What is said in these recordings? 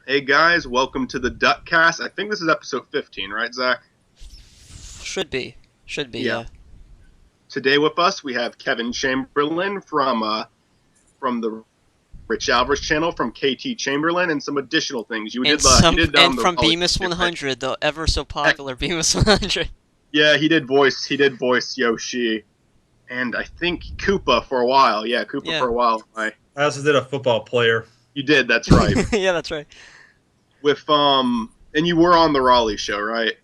Hey guys, welcome to the DuckCast. I think this is episode 15, right, Zach? Should be. Should be, Yeah. yeah. Today with us we have Kevin Chamberlain from the Rich Alvarez channel from KT Chamberlain and some additional things. And You some did and the from Raleigh Bemis too, right? 100, the ever so Heck, popular Bemis 100. yeah, he did voice Yoshi and I think Koopa for a while. Yeah, Koopa Yeah. for a while. I also did a football player. You did, that's right. Yeah, that's right. With and you were on the Raleigh show, right?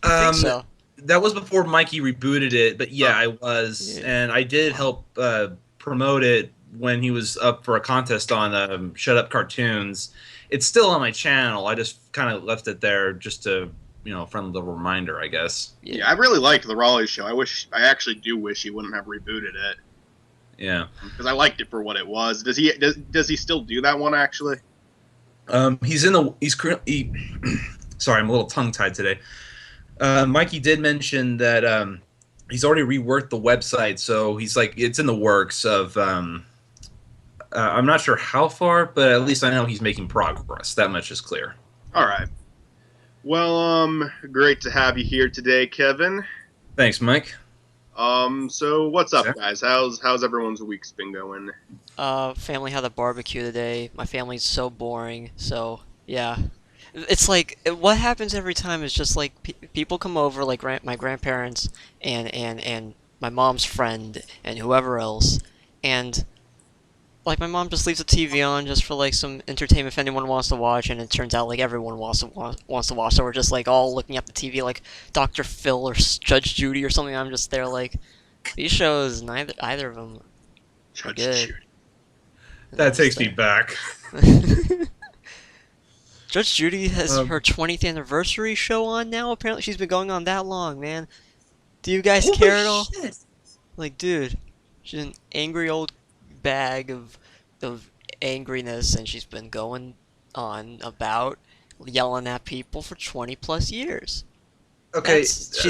I think so. That was before Mikey rebooted it, but yeah, Oh. I was, Yeah. and I did help promote it when he was up for a contest on Shut Up Cartoons. It's still on my channel. I just kind of left it there just to, friendly little reminder, I guess. Yeah, I really liked the Raleigh show. I actually do wish he wouldn't have rebooted it. Yeah. Because I liked it for what it was. Does he still do that one actually? He's currently. Sorry, I'm a little tongue tied today. Mikey did mention that he's already reworked the website, so he's like, it's in the works of. I'm not sure how far, but at least I know he's making progress. That much is clear. All right. Well, great to have you here today, Kevin. Thanks, Mike. So what's up, Sure. guys? How's everyone's week's been going? Family had a barbecue today. My family's so boring, so yeah. It's like what happens every time is just like people come over, like my grandparents and my mom's friend and whoever else, and like my mom just leaves the TV on just for like some entertainment if anyone wants to watch, and it turns out like everyone wants to watch, so we're just like all looking at the TV like Dr. Phil or Judge Judy or something. I'm just there like these shows, neither either of them are Judge good. Judy. That takes me back. Judge Judy has Um, her 20th anniversary show on now. Apparently, she's been going on that long, man. Do you guys Holy care at all? shit. Like, dude, she's an angry old bag of angriness, and she's been going on about yelling at people for 20 plus years. Okay,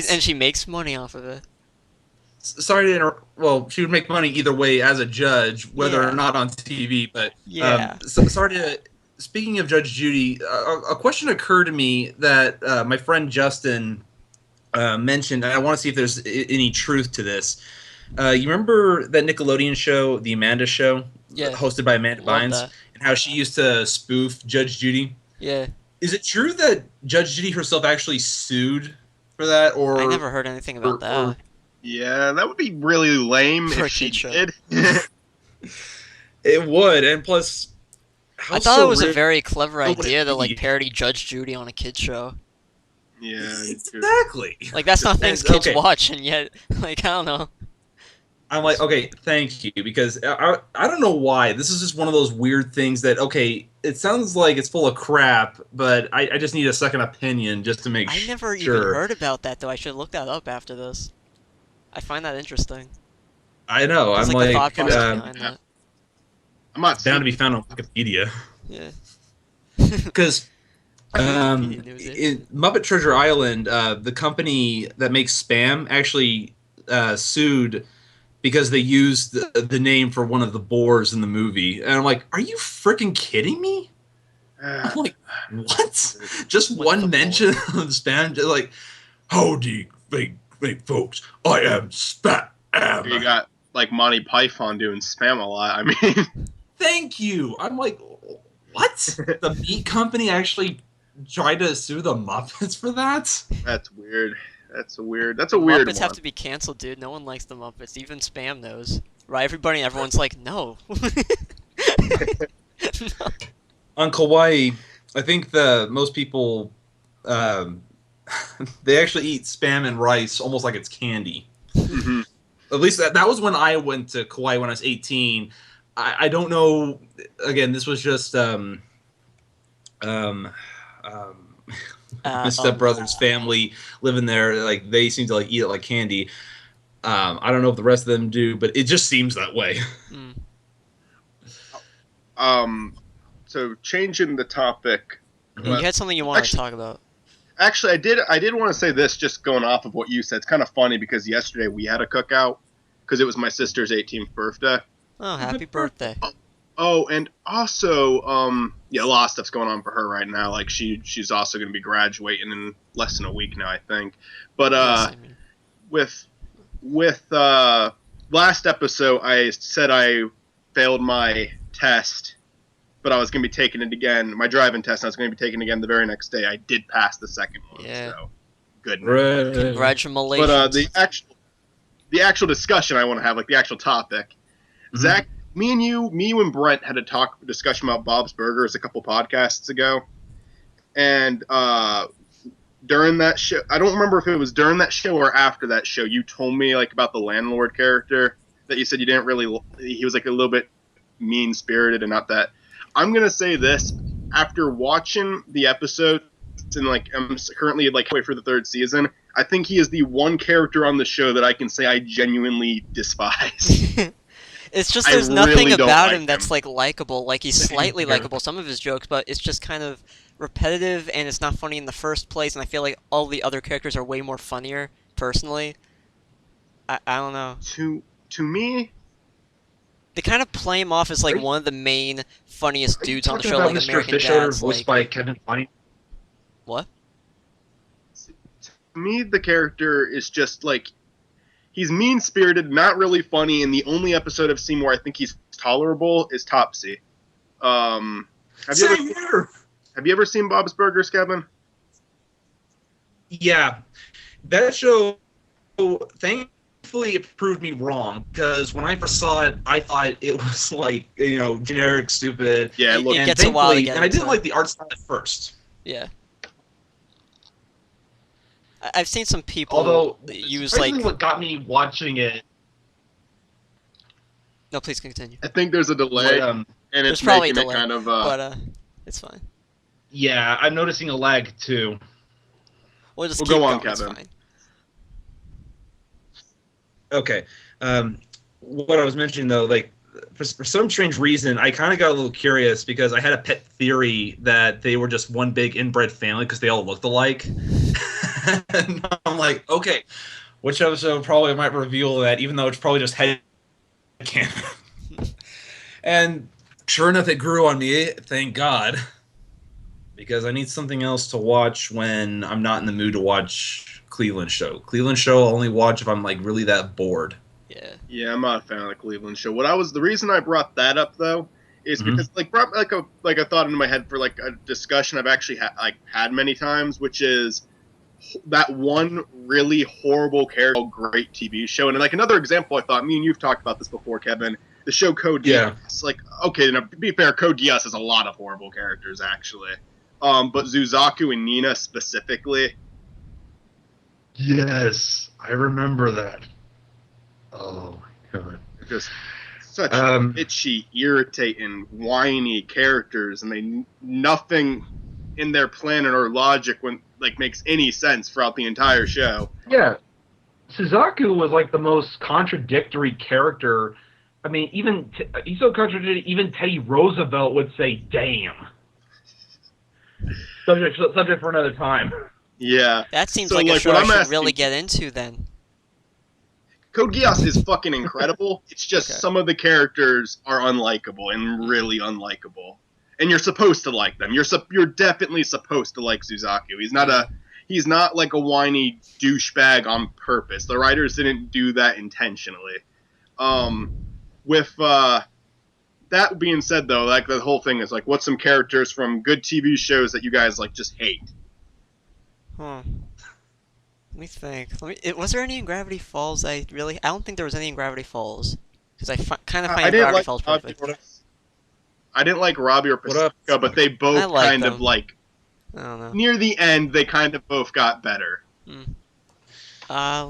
And she makes money off of it. sorry to interrupt. Well, she would make money either way as a judge, whether Yeah. or not on TV. But Yeah. sorry to. Speaking of Judge Judy, a question occurred to me that my friend Justin mentioned, and I want to see if there's any truth to this. You remember that Nickelodeon show, The Amanda Show, Yeah. hosted by Amanda Love Bynes, that. and how she used to spoof Judge Judy? Yeah. Is it true that Judge Judy herself actually sued for that, or I never heard anything about that. Yeah, that would be really lame For a if she kid show. did. it would? And plus, how I thought it was a surreal- very clever What would idea it to like be? parody Judge Judy on a kid show. Yeah. Exactly. Like that's not things And- kids okay. watch, and yet, like I don't know. I'm like, okay, thank you, because I don't know why. This is just one of those weird things that, okay, it sounds like it's full of crap, but I just need a second opinion just to make I never sure. even heard about that though. I should look that up after this. I find that interesting. I know. It's I'm like the thought like, process um, behind that. I'm not down to saying be found on Wikipedia. Yeah. Because Wikipedia knows it. in Muppet Treasure Island, the company that makes Spam actually sued because they used the name for one of the boars in the movie. And I'm like, are you freaking kidding me? I'm like, what? Just What one the mention of Spam? Just like, howdy, big folks. I am Spam. you got like Monty Python doing spam a lot. I mean, Thank you. I'm like, what? The meat company actually tried to sue the Muppets for that? that's weird. That's a weird Muppets one. have to be canceled, dude. No one likes the Muppets. Even Spam knows. Right? Everyone's like, no. No. On Kauai, I think most people they actually eat Spam and rice almost like it's candy. Mhm. At least that was when I went to Kauai when I was 18. I don't know. Again, this was just my stepbrother's family living there. Like they seem to like eat it like candy. I don't know if the rest of them do, but it just seems that way. Mm. So changing the topic. You had something you wanted to Actually- talk about. Actually, I did want to say this, just going off of what you said. It's kind of funny because yesterday we had a cookout because it was my sister's 18th birthday. Oh, happy birthday. Oh, and also, yeah, a lot of stuff's going on for her right now. Like she's also going to be graduating in less than a week now, I think. But Yes, I mean, with last episode, I said I failed my test, but I was going to be taking it again, my driving test. And I was going to be taking it again the very next day. I did pass the second one, yeah. so good. Right. Congratulations. But the actual discussion I want to have, like the actual topic, Zach, me and Brent had a discussion about Bob's Burgers a couple podcasts ago, and during that show, I don't remember if it was during that show or after that show, you told me like about the landlord character that you said you didn't really. He was like a little bit mean spirited and not that. I'm gonna say this after watching the episode, and like I'm currently like halfway through the third season. I think he is the one character on the show that I can say I genuinely despise. It's just I there's nothing really don't about like him that's him. like likable. Like he's slightly likable, some of his jokes, but it's just kind of repetitive and it's not funny in the first place. And I feel like all the other characters are way more funnier. Personally, I don't know. To me, They kind of play him off as like Are you- one of the main funniest Are you dudes on the talking show, about like Mr. American Fish Eater, Dads. voiced Like by Kevin Feige? what? to me, the character is just like he's mean spirited, not really funny. And the only episode I've seen where I think he's tolerable is Topsy. Have you ever seen Bob's Burgers, Kevin? Yeah, that show, thankfully, it proved me wrong, because when I first saw it, I thought it was like, generic, stupid. Yeah, It- look, it And gets a while to thankfully, get and I into didn't it. like the art style at first. Yeah. I've seen some people Although, use surprisingly, like. what got me watching it, No, please continue. I think there's a delay, what, and There's it's probably a making it delay, kind of. But it's fine. yeah, I'm noticing a lag too. We'll just Well, keep go on, going. It's Kevin. fine. Okay. What I was mentioning, though, like, for some strange reason, I kind of got a little curious because I had a pet theory that they were just one big inbred family because they all looked alike. And I'm like, okay, which episode probably might reveal that, even though it's probably just head canon. And sure enough, it grew on me, thank God. Because I need something else to watch when I'm not in the mood to watch Cleveland Show. Cleveland Show I'll only watch if I'm like really that bored. Yeah. Yeah, I'm not a fan of the Cleveland Show. The reason I brought that up though is Mhm. because brought like a thought into my head for like a discussion I've actually had many times, which is that one really horrible character, great TV show. And like another example, I thought me and you've talked about this before, Kevin. The show Code Yeah. Geass. Like, okay, now, to be fair, Code Geass has a lot of horrible characters actually. But Zuzaku and Nina specifically. Yes, I remember that. Oh my god. Just such Um, itchy, irritating, whiny characters, and they nothing in their plan or logic when makes any sense throughout the entire show. Yeah, Suzaku was like the most contradictory character. I mean, he's so contradictory. Even Teddy Roosevelt would say, "Damn." Subject for another time. Yeah, That seems So, like a like, show what I I'm should asking- really get into then. Code Geass is fucking incredible. It's just Okay. some of the characters are unlikable and really unlikable, and you're supposed to like them. You're definitely supposed to like Suzaku. He's not like a whiny douchebag on purpose. The writers didn't do that intentionally. With that being said, though, like the whole thing is like, what's some characters from good TV shows that you guys like just hate? Huh. Let me think. Was there any in Gravity Falls? I don't think there was any in Gravity Falls because I kind of I find didn't Gravity like Falls Robbie perfect. I didn't like Robbie or What up? Pacifica, but they both I like kind of them. like I don't know. near the end. They kind of both got better. Let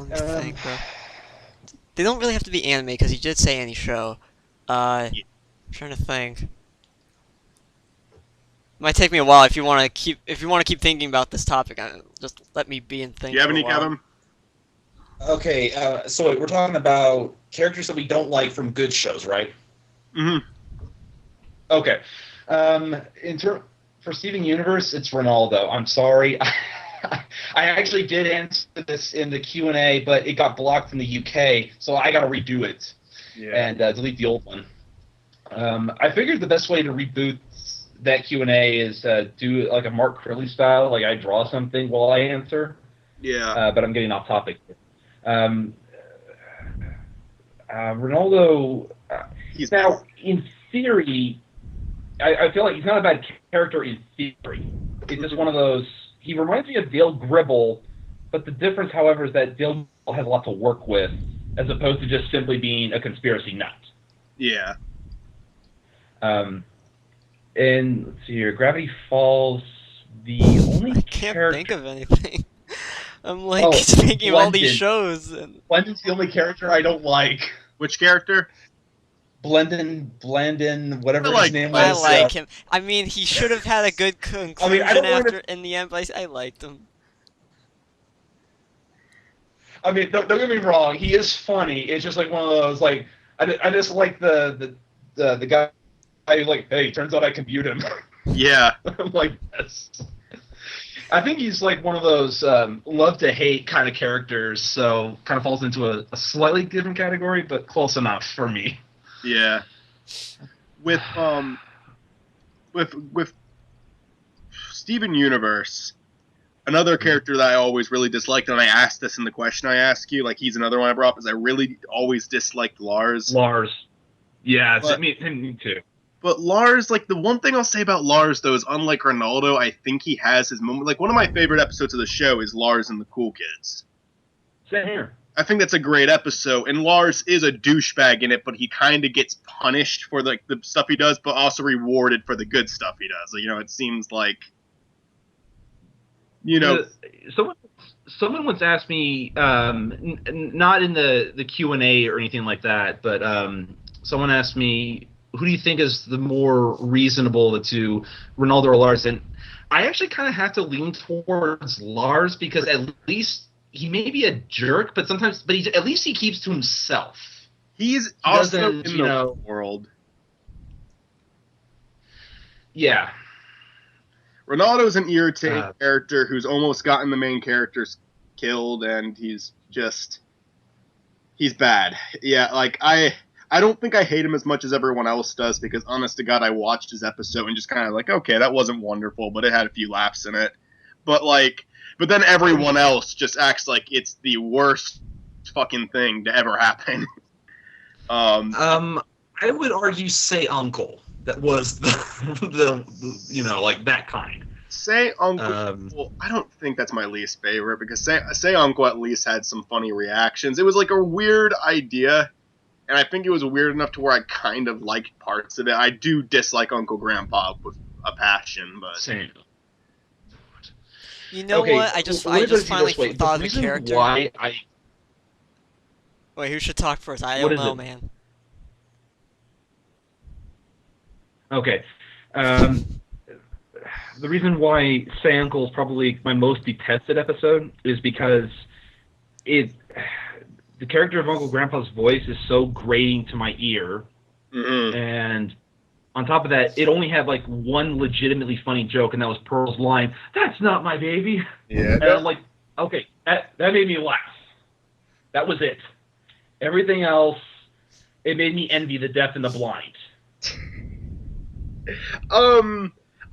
me think, bro. They don't really have to be anime because you did say any show. I'm trying to think. Might take me a while if you want to keep thinking about this topic. Just let me be and think. Do you have for a any, while. Kevin? Okay, so we're talking about characters that we don't like from good shows, right? Mm-hmm. Okay. For Steven Universe, it's Ronaldo. I'm sorry. I actually did answer this in the Q&A, but it got blocked from the UK, so I got to redo it and delete the old one. I figured the best way to reboot that Q&A is do like a Mark Curley style, like I draw something while I answer. Yeah. But I'm getting off topic. Ronaldo. He's Now, in theory, I feel like he's not a bad character in theory. It's just one of those. He reminds me of Dale Gribble, but the difference, however, is that Dale has a lot to work with, as opposed to just simply being a conspiracy nut. Yeah. And let's see here, Gravity Falls. The only I can't character. think of anything. I'm like thinking of all these shows. And... Blendon's the only character I don't like. Which character? Blandon, whatever his name was. I like him. I mean, he should have had a good conclusion in the end, but I liked him. I mean, don't get me wrong. He is funny. It's just like one of those, like, I just like the guy who's like, hey, turns out I can mute him. Yeah. I'm like, yes. I think he's like one of those love to hate kind of characters, so kind of falls into a slightly different category, but close enough for me. Yeah. With Steven Universe, another character that I always really disliked, and I asked this in the question I asked you, like he's another one I brought up, is I really always disliked Lars. Yeah, but, me too. But Lars, like the one thing I'll say about Lars though is unlike Ronaldo, I think he has his moment. Like one of my favorite episodes of the show is Lars and the Cool Kids. Same here. I think that's a great episode, and Lars is a douchebag in it, but he kind of gets punished for the stuff he does, but also rewarded for the good stuff he does. You know, it seems like, you know, someone once asked me, not in the Q&A or anything like that, but someone asked me, who do you think is the more reasonable of the two, Ronaldo or Lars? And I actually kind of have to lean towards Lars because at least he may be a jerk, but at least he keeps to himself. He's also in the world. Yeah. Ronaldo's an irritating character who's almost gotten the main characters killed, and he's bad. Yeah, like I don't think I hate him as much as everyone else does because, honest to God, I watched his episode and just kind of like, okay, that wasn't wonderful, but it had a few laughs in it. But then everyone else just acts like it's the worst fucking thing to ever happen. I would argue Say Uncle. That was the like that kind. Say Uncle. Well, I don't think that's my least favorite because Say Uncle at least had some funny reactions. It was like a weird idea. And I think it was weird enough to where I kind of liked parts of it. I do dislike Uncle Grandpa with a passion, but... Same. You know what? I just finally thought of a character. Wait, who should talk first? I don't know, man. Okay. The reason why Say Uncle is probably my most detested episode is because the character of Uncle Grandpa's voice is so grating to my ear, and on top of that, it only had like one legitimately funny joke, and that was Pearl's line, "That's not my baby." Yeah. And I'm like, okay, that made me laugh. That was it. Everything else, it made me envy the deaf and the blind.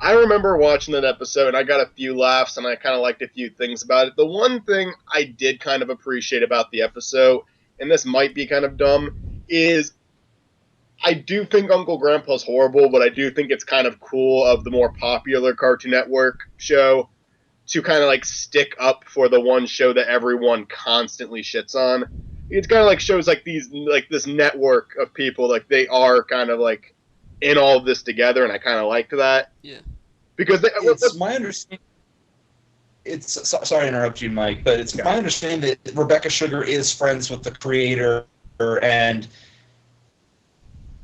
I remember watching that episode, and I got a few laughs, and I kind of liked a few things about it. The one thing I did kind of appreciate about the episode, and this might be kind of dumb, is I do think Uncle Grandpa's horrible, but I do think it's kind of cool of the more popular Cartoon Network show to kind of like stick up for the one show that everyone constantly shits on. It's kind of like shows like these, like this network of people, like they are kind of like in all of this together, and I kind of liked that. Yeah. Because it's my understanding. Sorry to interrupt you, Mike, but it's my understanding that Rebecca Sugar is friends with the creator, and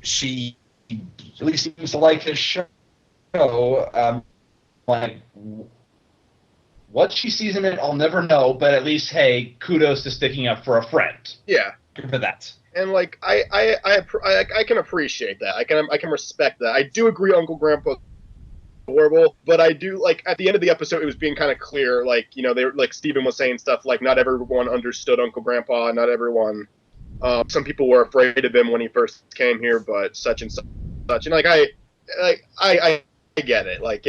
she at least seems to like his show. Like, what she sees in it, I'll never know. But at least, hey, kudos to sticking up for a friend. Yeah. For that. And like I can appreciate that. I can respect that. I do agree Uncle Grandpa horrible, but I do like at the end of the episode it was being kind of clear, like, you know, they were like Steven was saying stuff like not everyone understood Uncle Grandpa, not everyone some people were afraid of him when he first came here, but such and such such. And I get it. Like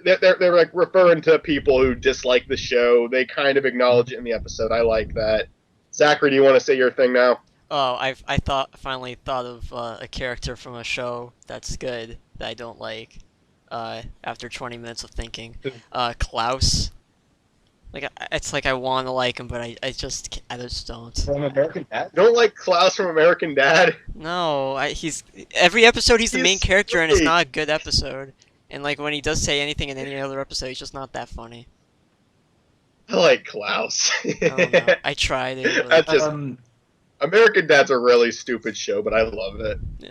they're like referring to people who dislike the show. They kind of acknowledge it in the episode. I like that. Zachary, do you want to say your thing now? Oh, I finally thought of a character from a show that's good that I don't like. After 20 minutes of thinking, Klaus. Like it's like I want to like him, but I just don't. From American Dad? Don't like Klaus from American Dad? No, he's every episode he's the main character and it's silly. not a good episode. And like when he does say anything in any other episode, he's just not that funny. I like Klaus. I don't know. I tried it. But, That's just American Dad's a really stupid show, but I love it. yeah.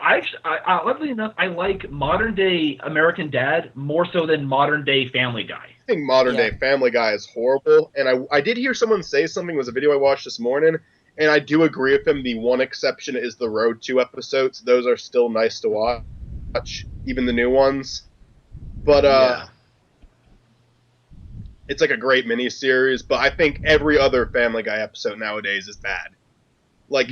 Oddly enough, I like modern day American Dad more so than modern day Family Guy. I think modern day Family Guy is horrible, and I did hear someone say something. It was a video I watched this morning, and I do agree with him. The one exception is the Road 2 episodes. Those are still nice to watch, even the new ones. But it's like a great miniseries. But I think every other Family Guy episode nowadays is bad. Like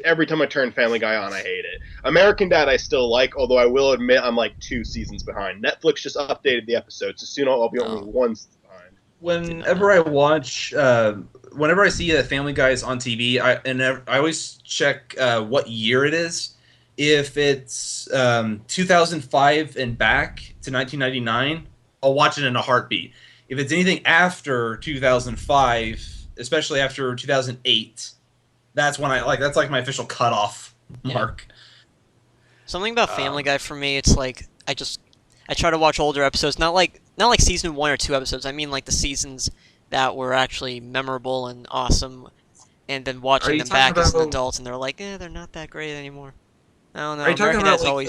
every time I turn Family Guy on, I hate it. American Dad I still like, although I will admit I'm like 2 seasons behind. Netflix just updated the episodes, so soon I'll be only 1 season behind. Whenever I watch, whenever I see that Family Guy is on TV, I always check what year it is. If it's 2005 and back to 1999, I'll watch it in a heartbeat. If it's anything after 2005, especially after 2008. That's when that's like my official cutoff mark. Something about Family Guy for me, it's like I try to watch older episodes, not like season 1 or 2 episodes. I mean like the seasons that were actually memorable and awesome, and then watching them back as an adult, and they're like, they're not that great anymore. I don't know. Are you talking about Are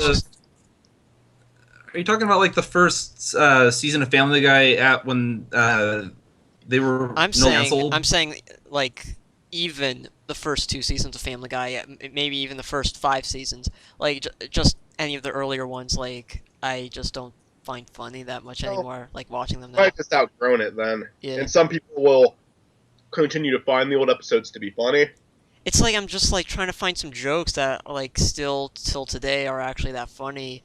you talking about like the first season of Family Guy when they were I'm saying like even the first 2 seasons of Family Guy, maybe even the first 5 seasons, like just any of the earlier ones, like I just don't find funny that much anymore. Like watching them now. I've just outgrown it then. Yeah. And some people will continue to find the old episodes to be funny. It's like I'm just like trying to find some jokes that like still till today are actually that funny,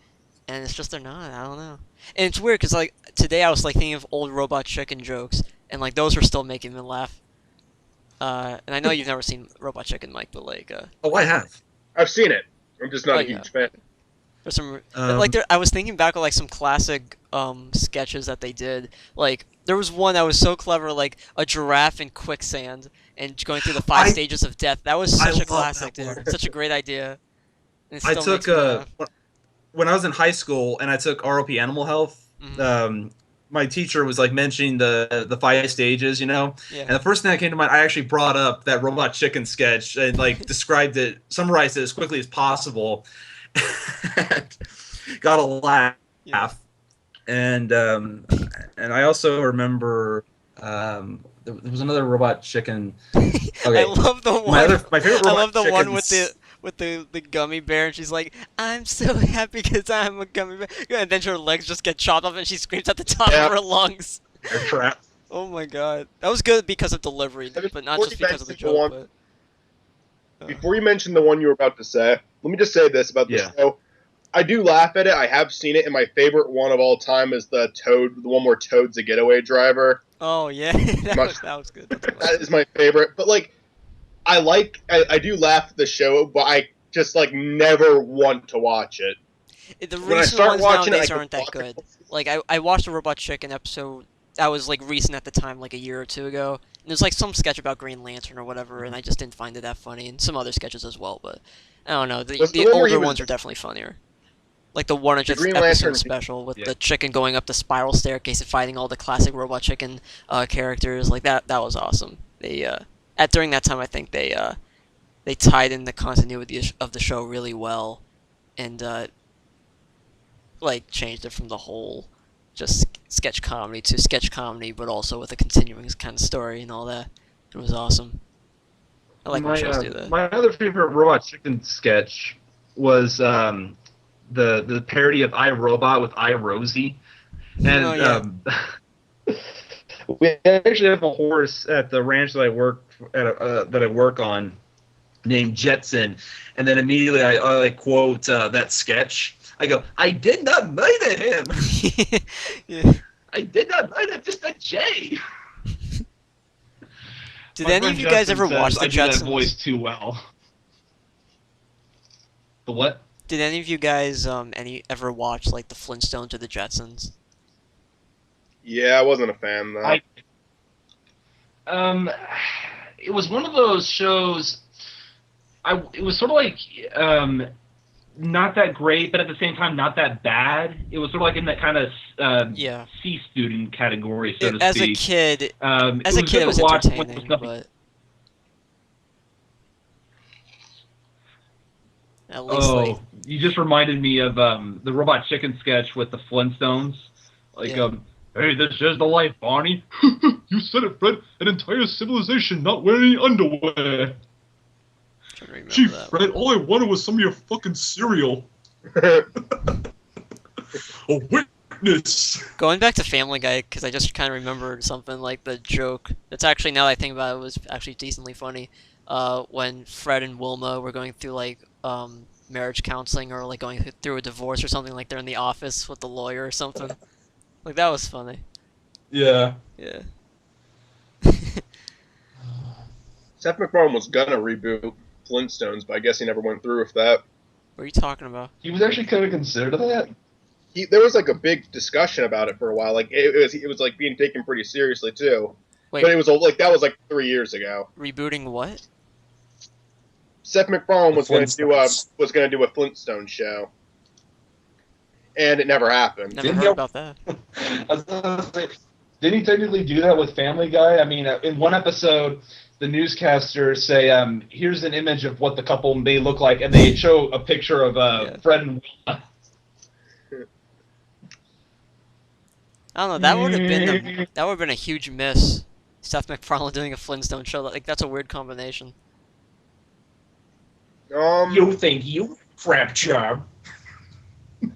and it's just they're not. I don't know. And it's weird because like today I was like thinking of old Robot Chicken jokes, and like those are still making me laugh. And I know you've never seen Robot Chicken, Mike, but like oh, I have. I've seen it. I'm just not a huge fan. There's some I was thinking back of like some classic sketches that they did. Like there was one that was so clever, like a giraffe in quicksand and going through the 5 stages of death. That was such a classic, dude. Such a great idea. And it still makes me laugh. When I was in high school and I took ROP Animal Health. Mm-hmm. My teacher was like mentioning the 5 stages, and the first thing that came to mind, I actually brought up that Robot Chicken sketch and like summarized it as quickly as possible, and got a laugh. Yeah. And I also remember there was another Robot Chicken. Okay. I love the one. My favorite Robot I love the Chicken one with the gummy bear, and she's like, "I'm so happy because I'm a gummy bear," and then her legs just get chopped off, and she screams at the top of her lungs. They're trapped. Oh my god, that was good because of delivery, but not just because of the joke. Before you mention the one you were about to say, let me just say this about the show. I do laugh at it. I have seen it, and my favorite one of all time is the one where Toad's a getaway driver. Oh yeah, that was good. That is my favorite. But like, I do laugh at the show, but I just like never want to watch it. The recent ones nowadays aren't that good. Like I watched a Robot Chicken episode that was like recent at the time, like a year or 2 ago. And there's like some sketch about Green Lantern or whatever, and I just didn't find it that funny, and some other sketches as well. But I don't know. The older ones are definitely funnier. Like the Warner Just episode special with the chicken going up the spiral staircase and fighting all the classic Robot Chicken characters. Like that was awesome. They during that time, I think they tied in the continuity of the show really well, and like changed it from the whole just sketch comedy to sketch comedy, but also with a continuing kind of story and all that. It was awesome. I like when shows do that. My other favorite Robot Chicken sketch was the parody of I, Robot with I, Rosie. And we actually have a horse at the ranch that I work on, named Jetson, and then immediately I like quote that sketch. I go, I did not murder him. Yeah. I did not murder Mr. J. Did any of you guys ever watch the I do that voice Jetsons? too well. The what? Did any of you guys ever watch like the Flintstones or the Jetsons? Yeah, I wasn't a fan though. It was one of those shows. It was sort of like not that great, but at the same time not that bad. It was sort of like in that kind of Yeah. C student category, so to As speak. a kid, it good was to watch when entertaining, there's nothing- but at least like Oh, you just reminded me of the Robot Chicken sketch with the Flintstones. Like, Yeah. Hey, this is the life, Barney. You said it, Fred. An entire civilization not wearing underwear. trying to remember Gee, that Fred, one. all I wanted was some of your fucking cereal. A witness. Going back to Family Guy, because I just kind of remembered something like the joke. That's actually, now that I think about it, was actually decently funny. When Fred and Wilma were going through like marriage counseling or like going through a divorce or something, like they're in the office with the lawyer or something. Like that was funny. Yeah. Yeah. Seth MacFarlane was gonna reboot Flintstones, but I guess he never went through with that. What are you talking about? He was actually kind of considered that. There was like a big discussion about it for a while. Like it was like being taken pretty seriously too. Wait. But it was like that was like 3 years ago. Rebooting what? Seth MacFarlane The was going to do a Flintstones. Flintstone show, and it never happened. Never Didn't heard you- about that. I was gonna say, didn't he technically do that with Family Guy? I mean, in one episode, the newscasters say, "Here's an image of what the couple may look like," and they show a picture of Yeah. Fred and Wilma. I don't know. That would have been a huge miss. Seth MacFarlane doing a Flintstone show. Like that's a weird combination. You think you crap job? I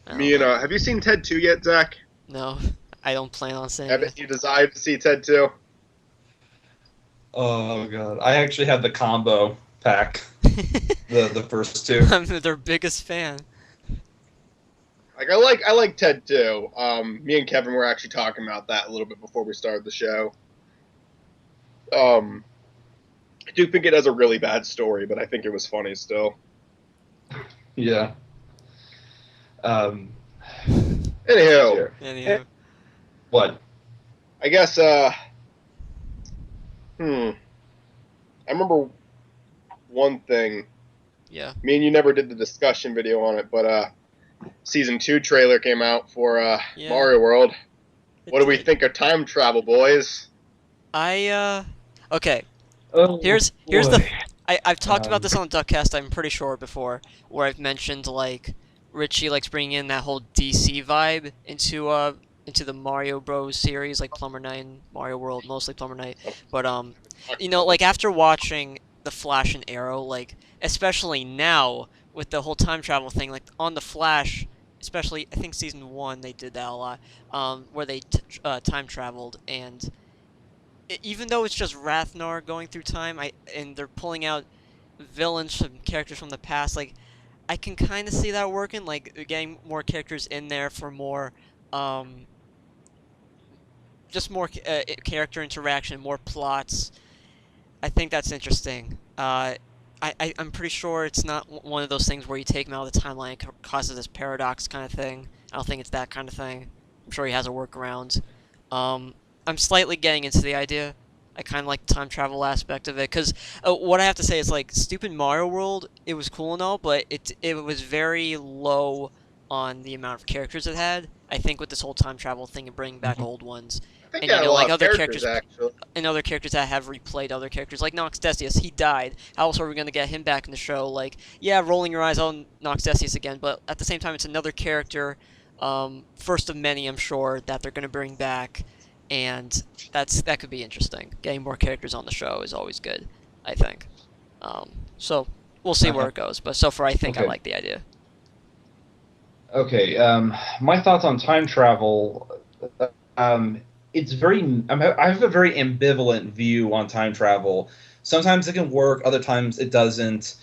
don't Me and know. have you seen Ted 2 yet, Zach? No, I don't plan on saying Haven't it. you desired to see Ted 2? Oh god, I actually have the combo pack, the first two. I'm their biggest fan. Like I like Ted 2. Me and Kevin were actually talking about that a little bit before we started the show. I do think it has a really bad story, but I think it was funny still. Yeah. Anywho, Anywho. What? I guess I remember one thing. Yeah. Me and you never did the discussion video on it, but season 2 trailer came out for Yeah. Mario World. It What do we did. think of time travel, boys? Okay. Oh, Here's the. boy. I've talked about Um, this on DuckCast. I'm pretty sure before, where I've mentioned like Richie likes bringing in that whole DC vibe into the Mario Bros series, like Plumber Knight and Mario World, mostly Plumber Knight. But like after watching The Flash and Arrow, like especially now with the whole time travel thing, like on The Flash, especially I think season 1 they did that a lot, where they time traveled and. Even though it's just Rathnar going through time, and they're pulling out villains from characters from the past, like I can kind of see that working. Like getting more characters in there for more, just more character interaction, more plots. I think that's interesting. I'm pretty sure it's not one of those things where you take him out of the timeline and it causes this paradox kind of thing. I don't think it's that kind of thing. I'm sure he has a workaround. I'm slightly getting into the idea. I kind of like the time travel aspect of it, because what I have to say is, like, stupid Mario World, it was cool and all, but it was very low on the amount of characters it had. I think with this whole time travel thing and bringing back old ones, I think And, it had you know, a like lot of other characters, characters- actually. and other characters that have replayed other characters, like Nox Decius, he died. How else are we going to get him back in the show? Like, yeah, rolling your eyes on Nox Decius again, but at the same time, it's another character, first of many, I'm sure, that they're going to bring back, and that could be interesting. Getting more characters on the show is always good, I think. So we'll see where it goes, but so far I think I Okay. like the idea. Okay, my thoughts on time travel. It's very. I have a very ambivalent view on time travel. Sometimes it can work, other times it doesn't.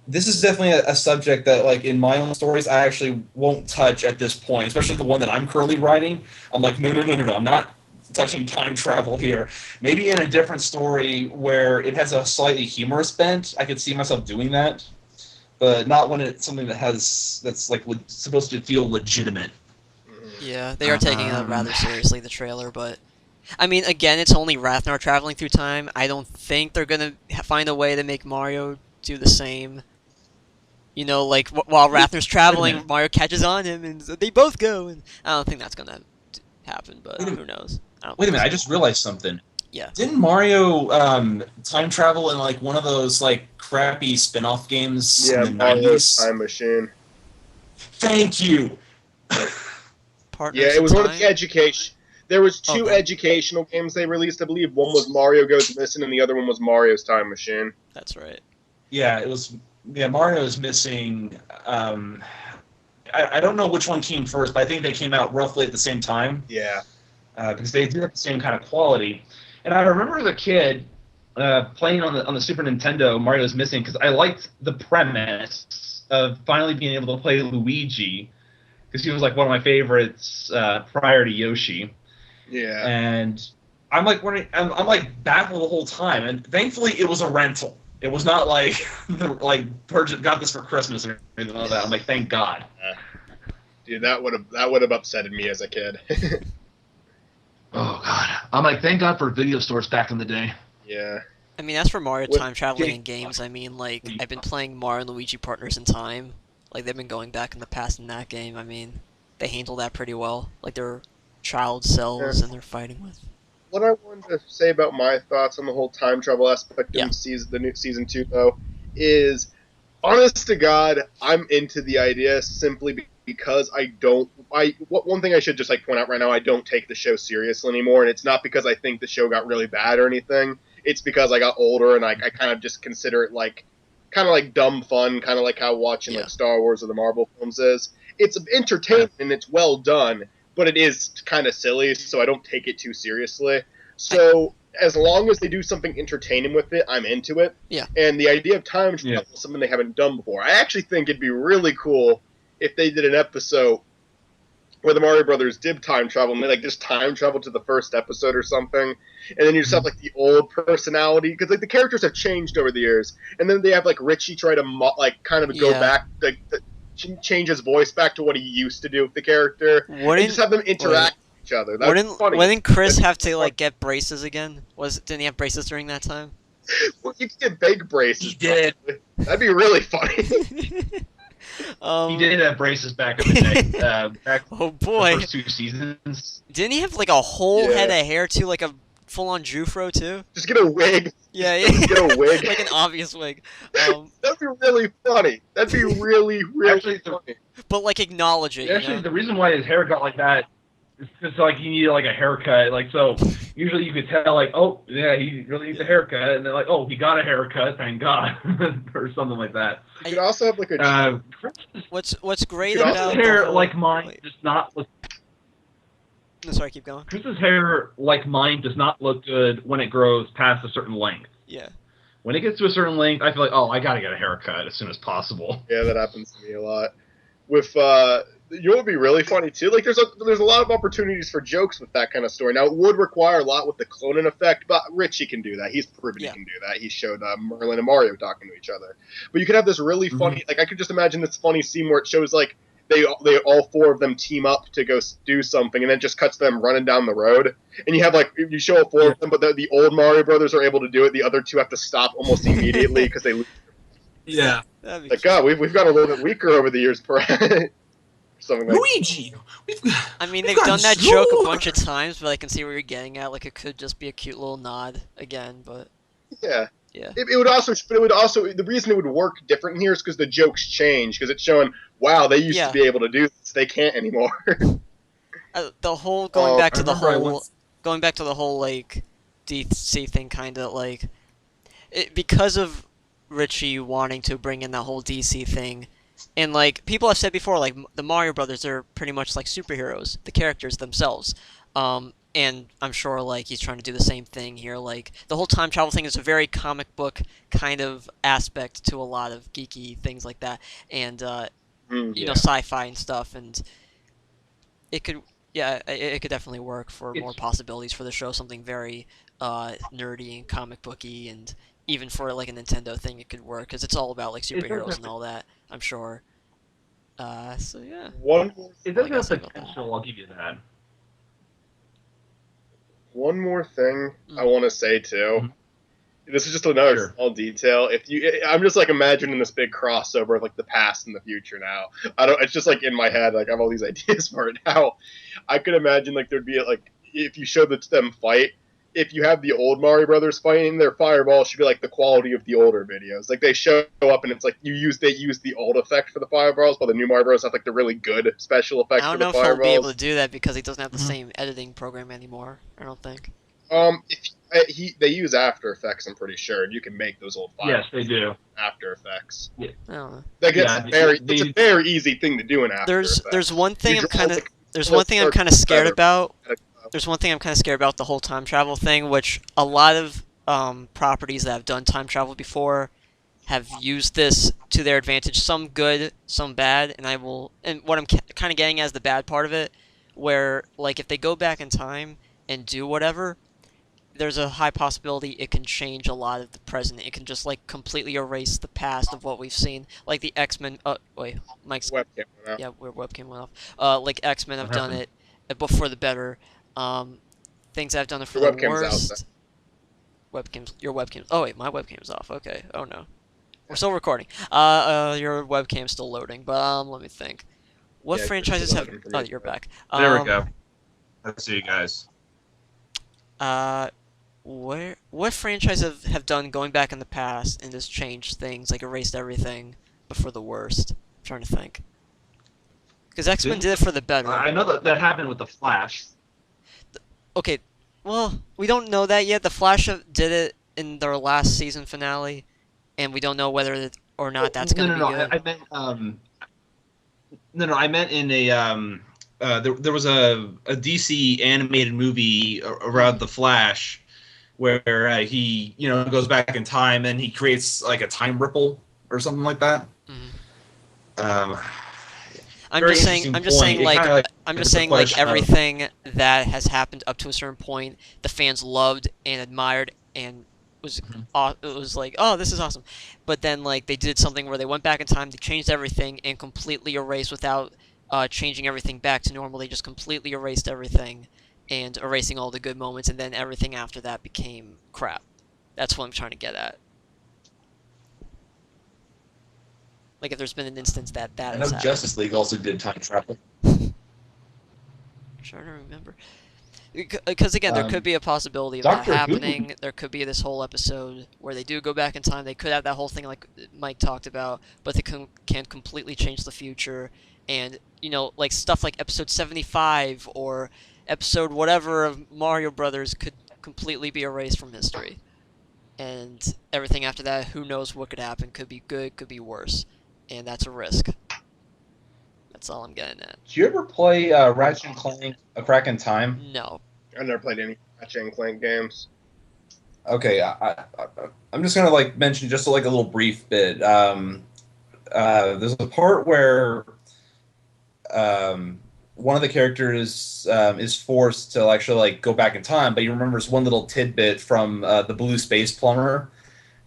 This is definitely a subject that, like, in my own stories, I actually won't touch at this point, especially the one that I'm currently writing. I'm like, no, I'm not touching time travel here. Maybe in a different story where it has a slightly humorous bent, I could see myself doing that, but not when it's something that's like supposed to feel legitimate. Yeah, they are taking it rather seriously, the trailer, but I mean, again, it's only Rathnor traveling through time. I don't think they're gonna find a way to make Mario do the same. You know, like while Rathnor's traveling, Mario catches on him, and they both go. And I don't think that's gonna happen, but who knows? Wait a minute! I just realized something. Yeah. Didn't Mario time travel in like one of those like crappy spin-off games in the Mario's 90s? Time Machine. Thank you. Partners Yeah, it was in one of Time? the education. There was two Okay. educational games they released, I believe. One was Mario Goes Missing, and the other one was Mario's Time Machine. That's right. Yeah, it was. Yeah, Mario's missing. I don't know which one came first, but I think they came out roughly at the same time. Yeah. Because they do have the same kind of quality. And I remember as a kid playing on the Super Nintendo, Mario's Missing, because I liked the premise of finally being able to play Luigi, because he was like one of my favorites prior to Yoshi. Yeah. And I'm like baffled the whole time. And thankfully, it was a rental. It was not like got this for Christmas or anything like that. I'm like, thank God. Dude, that would have upsetted me as a kid. Oh God, I'm like, thank God for video stores back in the day. Yeah. I mean, as for Mario With time traveling Jake- in games, I mean, like, I've been playing Mario and Luigi Partners in Time. Like, they've been going back in the past in that game. I mean, they handle that pretty well. Like, they're child selves and they're fighting with. What I wanted to say about my thoughts on the whole time travel aspect Yeah. in the new season 2, though, is, honest to God, I'm into the idea simply because one thing I should just like point out right now, I don't take the show seriously anymore, and it's not because I think the show got really bad or anything. It's because I got older and I kind of just consider it like kind of like dumb fun, kind of like how watching like Star Wars or the Marvel films is. It's entertaining and it's well done, but it is kind of silly, so I don't take it too seriously. So as long as they do something entertaining with it, I'm into it. Yeah. And the idea of time travel is something they haven't done before. I actually think it'd be really cool if they did an episode where the Mario Brothers did time travel, and they like just time travel to the first episode or something, and then you just have like the old personality, because like the characters have changed over the years, and then they have like Richie try to go back, like change his voice back to what he used to do with the character, and just have them interact with each other. That'd be funny. Wouldn't Chris have to like get braces again? Didn't he have braces during that time? Well, you could get big braces. He did. Probably. That'd be really funny. He did have braces back in the day. Back oh boy! the first 2 seasons. Didn't he have like a whole head of hair too, like a full-on Jufro too? Just get a wig. Yeah. Get a wig. Like an obvious wig. That'd be really funny. That'd be really Actually, funny. But like acknowledge it. Actually, you know? the reason why his hair got like that is because like he needed like a haircut. Like so, usually you could tell like, oh yeah, he really needs a haircut, and they're like, oh, he got a haircut, thank God, or something like that. You could also have like a. What's great Chris's about hair the whole... like mine does not look. No, sorry, keep going. Chris's hair like mine does not look good when it grows past a certain length. Yeah. When it gets to a certain length, I feel like, oh, I gotta get a haircut as soon as possible. Yeah, that happens to me a lot. With you know, would be really funny too. Like, there's a lot of opportunities for jokes with that kind of story. Now, it would require a lot with the cloning effect, but Richie can do that. He's proven he can do that. He showed Merlin and Mario talking to each other. But you could have this really funny, like I could just imagine this funny scene where it shows like they all 4 of them team up to go do something, and then it just cuts them running down the road. And you have like you show all 4 of them, but the old Mario brothers are able to do it. The other 2 have to stop almost immediately because they lose. Yeah. Like, God, we've got a little bit weaker over the years, perhaps. Something like Luigi! I mean, they've done that joke a bunch of times, but I can see where you're getting at. Like, it could just be a cute little nod again, but... Yeah. Yeah. It would also, the reason it would work different here is because the jokes change, because it's showing, wow, they used to be able to do this, they can't anymore. The whole, going back to the whole, like, DC thing, kind of, like... because of Richie wanting to bring in that whole DC thing, and like people have said before, like the Mario Brothers are pretty much like superheroes, the characters themselves. and I'm sure like he's trying to do the same thing here. Like the whole time travel thing is a very comic book kind of aspect to a lot of geeky things like that, and you know, sci-fi and stuff, and it could, yeah, it could definitely work for more possibilities for the show. Something very nerdy and comic booky, and even for like a Nintendo thing, it could work because it's all about like superheroes and all that. I'm sure. So yeah. It does have potential. I'll give you that. One more thing I want to say too. Mm-hmm. This is just another small detail. I'm just like imagining this big crossover of like the past and the future now. It's just like in my head. Like I have all these ideas for it now. I could imagine like there'd be like if you showed them fight. If you have the old Mario Brothers fighting, their fireball should be like the quality of the older videos. Like they show up and it's like they use the old effect for the fireballs, while the new Mario Bros have like the really good special effects for the fireballs. I don't know if he'll be able to do that because he doesn't have the same editing program anymore. I don't think. They use After Effects, I'm pretty sure, and you can make those old fireballs. Yes, they do. After Effects. Yeah. I don't know. It's a very easy thing to do in After Effects. There's one thing I'm kind of scared about. There's one thing I'm kind of scared about the whole time travel thing, which a lot of properties that have done time travel before have used this to their advantage. Some good, some bad, and what I'm kind of getting as the bad part of it, where like if they go back in time and do whatever, there's a high possibility it can change a lot of the present. It can just like completely erase the past of what we've seen, like the X-Men. Wait, Mike's webcam went off. Yeah, where webcam went off. Like X-Men have done it, but for the better. Things that I've done for the worst. Your webcam. Oh wait, my webcam's off. Okay. Oh no, we're still recording. Your webcam's still loading. But let me think. What franchises have? Oh, you're back. There we go. Let's see you guys. What franchises have done going back in the past and just changed things, like erased everything, but for the worst? I'm trying to think. Because X-Men did it for the better. I know that happened with the Flash. Okay, well, we don't know that yet. The Flash did it in their last season finale, and we don't know whether or not that's going to be good. I meant in a there was a DC animated movie around the Flash where he goes back in time and he creates like a time ripple or something like that. Mm-hmm. I'm just saying, like everything that has happened up to a certain point, the fans loved and admired and was it was like, oh, this is awesome. But then like they did something where they went back in time, they changed everything and completely erased without changing everything back to normal. They just completely erased everything and erasing all the good moments, and then everything after that became crap. That's what I'm trying to get at. Like if there's been an instance that I know Justice League also did time travel. I'm trying to remember. Because again, there could be a possibility of that happening. There could be this whole episode where they do go back in time. They could have that whole thing like Mike talked about, but they can't completely change the future. And, like stuff like episode 75 or episode whatever of Mario Brothers could completely be erased from history. And everything after that, who knows what could happen. Could be good, could be worse. And that's a risk. That's all I'm getting at. Did you ever play Ratchet and Clank: A Crack in Time? No. I've never played any Ratchet and Clank games. Okay, I'm just gonna like mention just like a little brief bit. There's a part where one of the characters is forced to actually like go back in time, but he remembers one little tidbit from the Blue Space Plumber,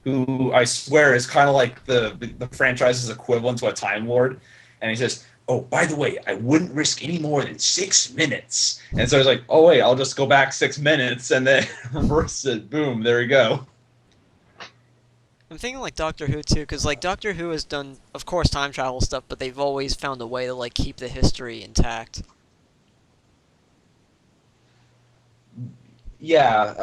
who I swear is kind of like the franchise's equivalent to a Time Lord. And he says, oh, by the way, I wouldn't risk any more than 6 minutes. And so he's like, oh, wait, I'll just go back 6 minutes and then reverse it. Boom, there you go. I'm thinking like Doctor Who too, because like Doctor Who has done, of course, time travel stuff, but they've always found a way to like keep the history intact. Yeah,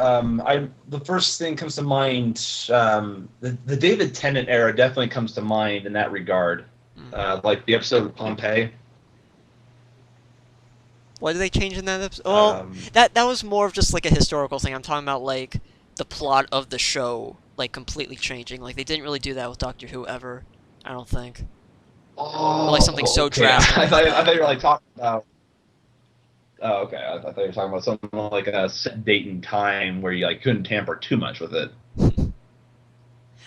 the first thing comes to mind, the David Tennant era definitely comes to mind in that regard. Like the episode of Pompeii. What did they change in that episode? Well, that was more of just like a historical thing. I'm talking about like the plot of the show, like completely changing. Like they didn't really do that with Doctor Who ever. I don't think. Oh, or like something so drastic. I thought you were like talking about. Oh, okay. I thought you were talking about something like a set date and time where you like couldn't tamper too much with it.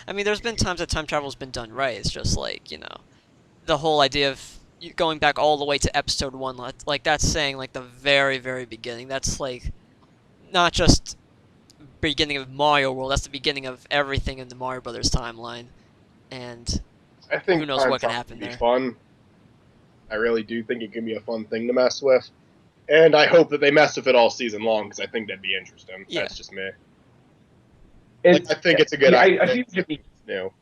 I mean, there's been times that time travel's been done right. It's just like, the whole idea of going back all the way to episode 1, like that's saying like the very, very beginning. That's like not just beginning of Mario World. That's the beginning of everything in the Mario Brothers timeline. And I think who knows time what can travel happen would be there. fun. I really do think it could be a fun thing to mess with. And I hope that they mess with it all season long, because I think that'd be interesting. Yeah. That's just me. I think it's a good idea. idea. I think No.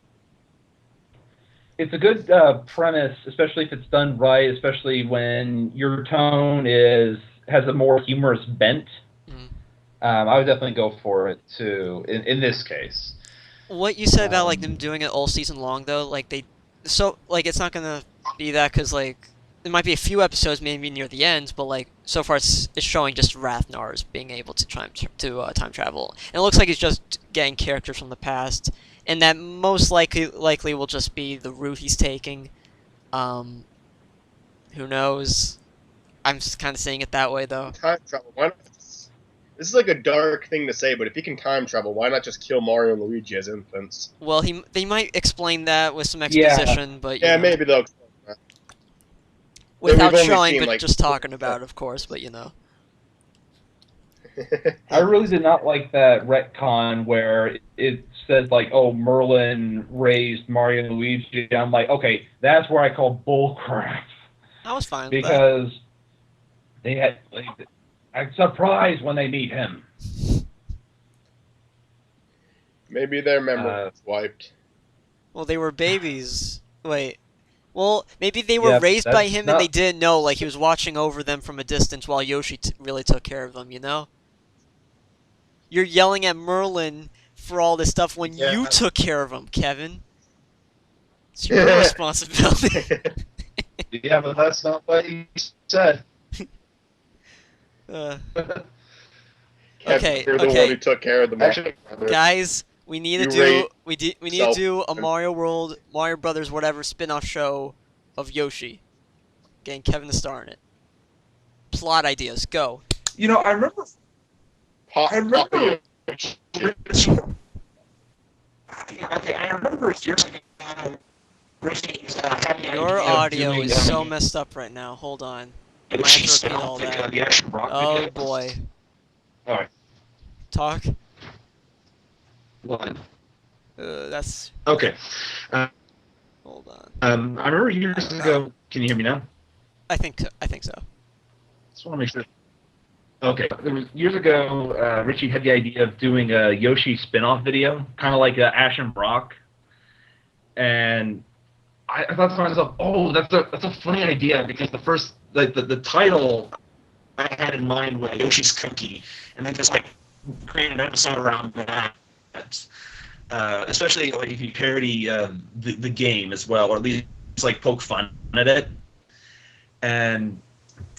it's a good premise, especially if it's done right, especially when your tone has a more humorous bent. Mhm. I would definitely go for it too in this case. What you said about like them doing it all season long, though, like it's not gonna be that because like there might be a few episodes maybe near the end, but like so far it's showing just Rathnar's being able to time travel, and it looks like he's just getting characters from the past, and that most likely will just be the route he's taking. Who knows? I'm just kind of seeing it that way though. Time travel. Why not? This is like a dark thing to say, but if he can time travel, why not just kill Mario and Luigi as infants? Well, they might explain that with some exposition, but yeah, maybe they'll explain that. without We've only showing, seen, but like, just talking about it, of course. But I really did not like that retcon where it says like, "Oh, Merlin raised Mario and Luigi." I'm like, okay, that's where I call bullcrap. I was fine with because they had. I'm surprised when they meet him. Maybe their memory was wiped. that. Well, they were babies. Wait. Well, maybe they were raised by him and they didn't know. Like he was watching over them from a distance while Yoshi really took care of them. You're yelling at Merlin for all this stuff when you took care of him, Kevin. It's your responsibility. Yeah, but that's not what he said. Okay. You're the one who took care of the Mario Brothers. Guys, we need to do a Mario Brothers whatever spin-off show of Yoshi. Getting Kevin to star in it. Plot ideas, go. I remember. I remember years ago. Your audio is so messed up right now. Hold on. I might have to repeat all that. Oh boy. Alright. Talk. One. That's. Okay. Hold on. I remember years ago. Can you hear me now? I think so. Just want to make sure. Okay. There was years ago. Richie had the idea of doing a Yoshi spin-off video, kind of like Ash and Brock. And I thought to myself, oh, that's a funny idea because the title I had in mind was Yoshi's Cookie, and then just like create an episode around that. Especially like if you parody the game as well, or at least like poke fun at it. And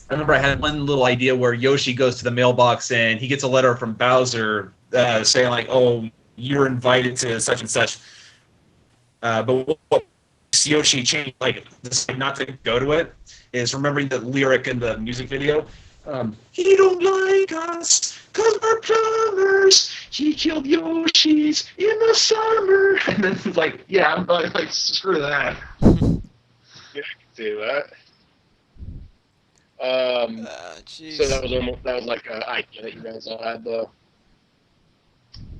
I remember I had one little idea where Yoshi goes to the mailbox and he gets a letter from Bowser saying like, "Oh, you're invited to such and such." But what Yoshi changed, like, decided not to go to it, is remembering the lyric in the music video. He don't like us, 'cause we're plumbers. He killed Yoshis in the summer. And then it's like, yeah, I'm like, screw that. Yeah, I can see that. So that was like an idea that you guys all had, though.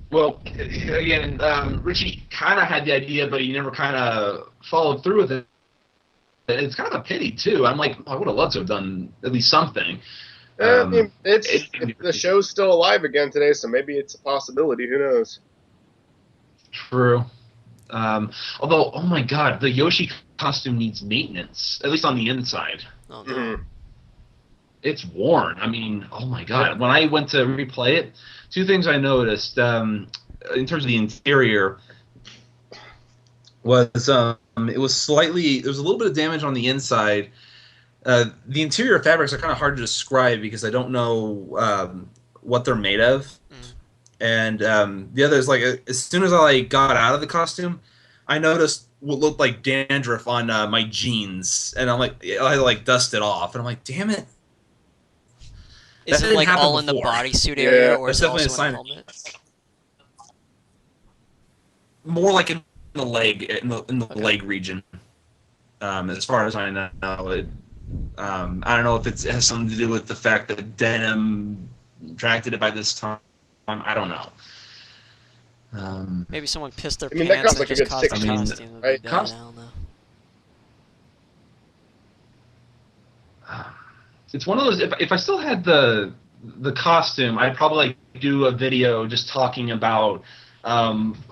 Well, again, Richie kind of had the idea, but he never kind of followed through with it. It's kind of a pity, too. I'm like, I would have loved to have done at least something. I mean, the show's still alive again today, so maybe it's a possibility. Who knows? True. Although, oh my god, the Yoshi costume needs maintenance, at least on the inside. Oh no. Mm-hmm. It's worn. I mean, oh my god. When I went to replay it, two things I noticed in terms of the interior was it was slightly, there was a little bit of damage on the inside. The interior fabrics are kind of hard to describe because I don't know what they're made of. And the other is like, as soon as I got out of the costume, I noticed what looked like dandruff on my jeans, and I dusted off, and I'm like, damn it. Is That it didn't like happen all in the before. bodysuit Yeah, area, or that's is it definitely a also in sign. the helmet? More like in the leg, in the Okay. leg region. As far as I know, I don't know if it has something to do with the fact that denim attracted it by this time. I don't know. Maybe someone pissed their I mean, that pants costs and like a just good caused the 60, costume to be right? bad. I don't know. It's one of those. If I still had the costume, I'd probably do a video just talking about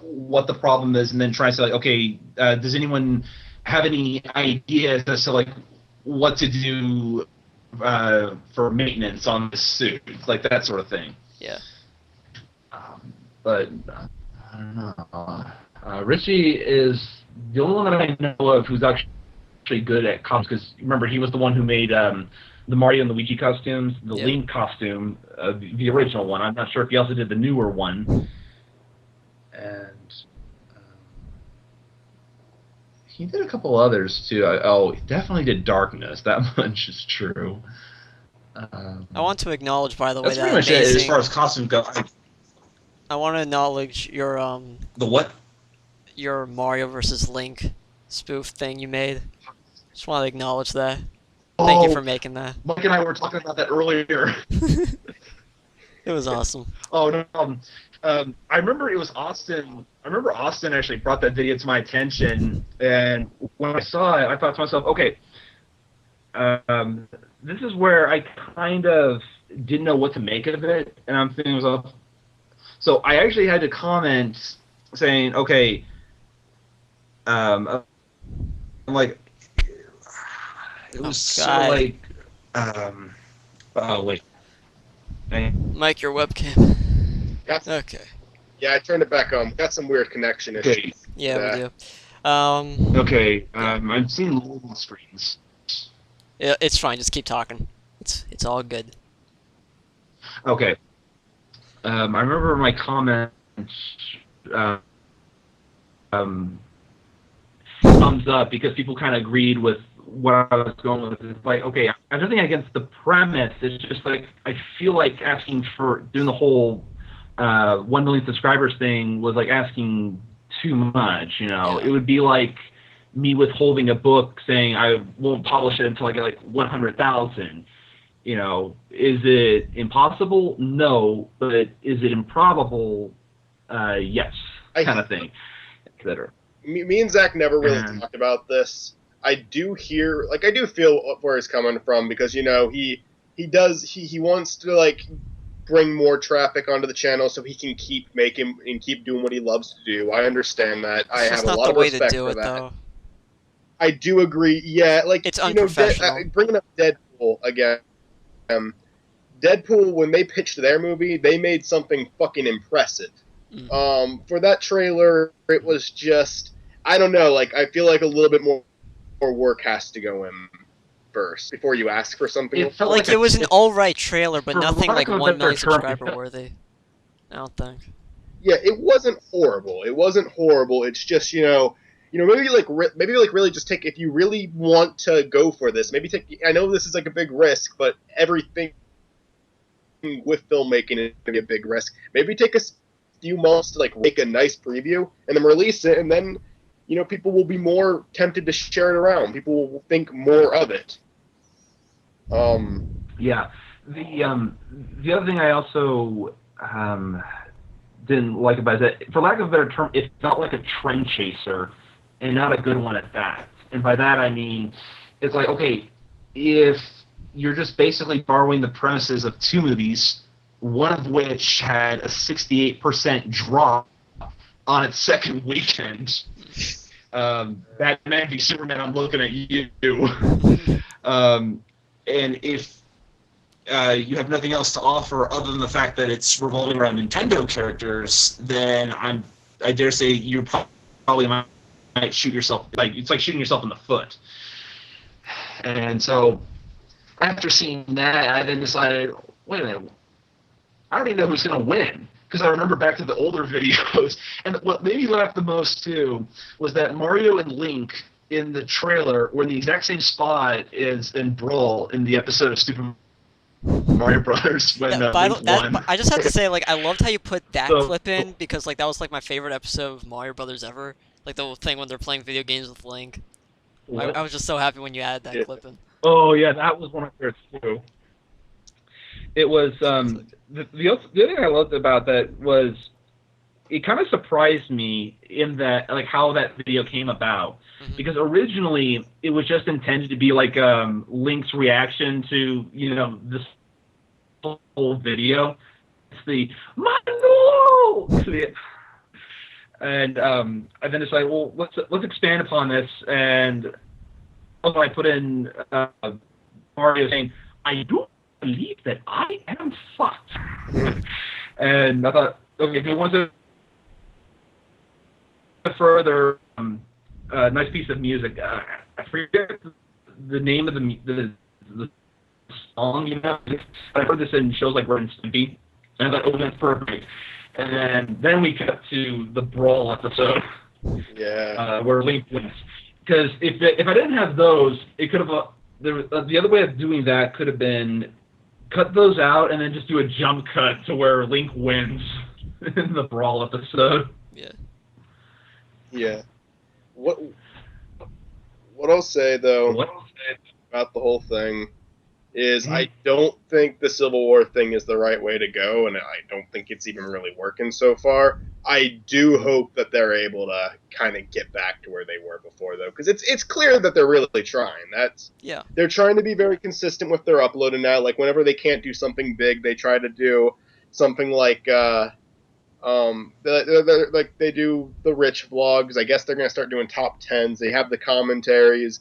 what the problem is, and then try to say like, okay, does anyone have any ideas as to like what to do for maintenance on this suit, like that sort of thing. Yeah. But I don't know. Richie is the only one that I know of who's actually good at costumes. Because remember, he was the one who made the Mario and Luigi costumes, the Yep. Link costume, the original one. I'm not sure if he also did the newer one. And he did a couple others too. He definitely did Darkness. That much is true. I want to acknowledge, by the way, That's that pretty much it as amazing. far as costumes go. I want to acknowledge your The what? your Mario versus Link spoof thing you made. Just want to acknowledge that. Thank you for making that. Mike and I were talking about that earlier. It was awesome. Oh no! I remember it was Austin. I remember Austin actually brought that video to my attention, and when I saw it, I thought to myself, okay, this is where I kind of didn't know what to make of it, and I'm thinking to myself. So I actually had to comment saying, okay, I'm like, it was sort of like, oh wait. Mike, your webcam. Got- Okay. Yeah, I turned it back on. Got some weird connection issues. Okay. Yeah, we do. Okay. I'm seeing loading screens. It's fine. Just keep talking. It's all good. Okay. I remember my comments. Thumbs up because people kind of agreed with what I was going with. It's like, okay, I have nothing against the premise. It's just like I feel like asking for doing the whole 1 million subscribers thing was like asking too much. You know, Yeah. it would be like me withholding a book saying I won't publish it until I get like 100,000. You know, is it impossible? No, but is it improbable? Yes, kind of thing. Etc. Me and Zach never really talked about this. I do feel where he's coming from because he wants to like bring more traffic onto the channel so he can keep making and keep doing what he loves to do. I understand that. I have a lot of respect for that. Though. I do agree. Yeah, like it's unprofessional. Bringing up Deadpool again. Deadpool, when they pitched their movie, they made something fucking impressive. For that trailer, it was just, I don't know, like I feel like a little bit more work has to go in first before you ask for something. It felt like it was an alright trailer, but nothing like 1 million term, subscriber worthy. I don't think. Yeah, it wasn't horrible. It's just maybe really just take, if you really want to go for this, maybe take. I know this is like a big risk, but everything with filmmaking is gonna be a big risk. Maybe take a few months to like make a nice preview and then release it, and then people will be more tempted to share it around. People will think more of it. Yeah. The other thing I also didn't like about it is that, for lack of a better term, it felt like a trend chaser, and not a good one at that. And by that I mean, it's like, okay, if you're just basically borrowing the premises of two movies, one of which had a 68% drop on its second weekend. Batman v Superman, I'm looking at you. And if you have nothing else to offer other than the fact that it's revolving around Nintendo characters, then I dare say you probably might shoot yourself. It's like shooting yourself in the foot. And so, after seeing that, I then decided, wait a minute, I don't even know who's going to win. Because I remember back to the older videos, and what made me laugh the most, too, was that Mario and Link in the trailer were in the exact same spot as in Brawl in the episode of Super Mario Brothers when Link won. I just have to say, like, I loved how you put that So- clip in because, like, that was like my favorite episode of Mario Brothers ever. Like the whole thing when they're playing video games with Link. I was just so happy when you added that clip in. Oh yeah, that was one of my favorites too. It was the other thing I loved about that was it kind of surprised me in that like how that video came about because originally it was just intended to be like Link's reaction to this whole video. It's the Manu! And then it's like, well, let's expand upon this, and also I put in Mario saying, "I do believe that I am fucked," and I thought, okay, if it wasn't a further nice piece of music, I forget the name of the song. I heard this in shows like Ren and Stimpy, and I thought, oh, that's perfect. And then we cut to the Brawl episode, where Link wins. Because if I didn't have those, it could have the other way of doing that could have been cut those out and then just do a jump cut to where Link wins in the Brawl episode. Yeah. Yeah. What I'll say though about the whole thing is I don't think the Civil War thing is the right way to go, and I don't think it's even really working so far. I do hope that they're able to kind of get back to where they were before, though, because it's clear that they're really trying. They're trying to be very consistent with their uploading now. Like whenever they can't do something big, they try to do something like they do the rich vlogs. I guess they're gonna start doing top 10s. They have the commentaries.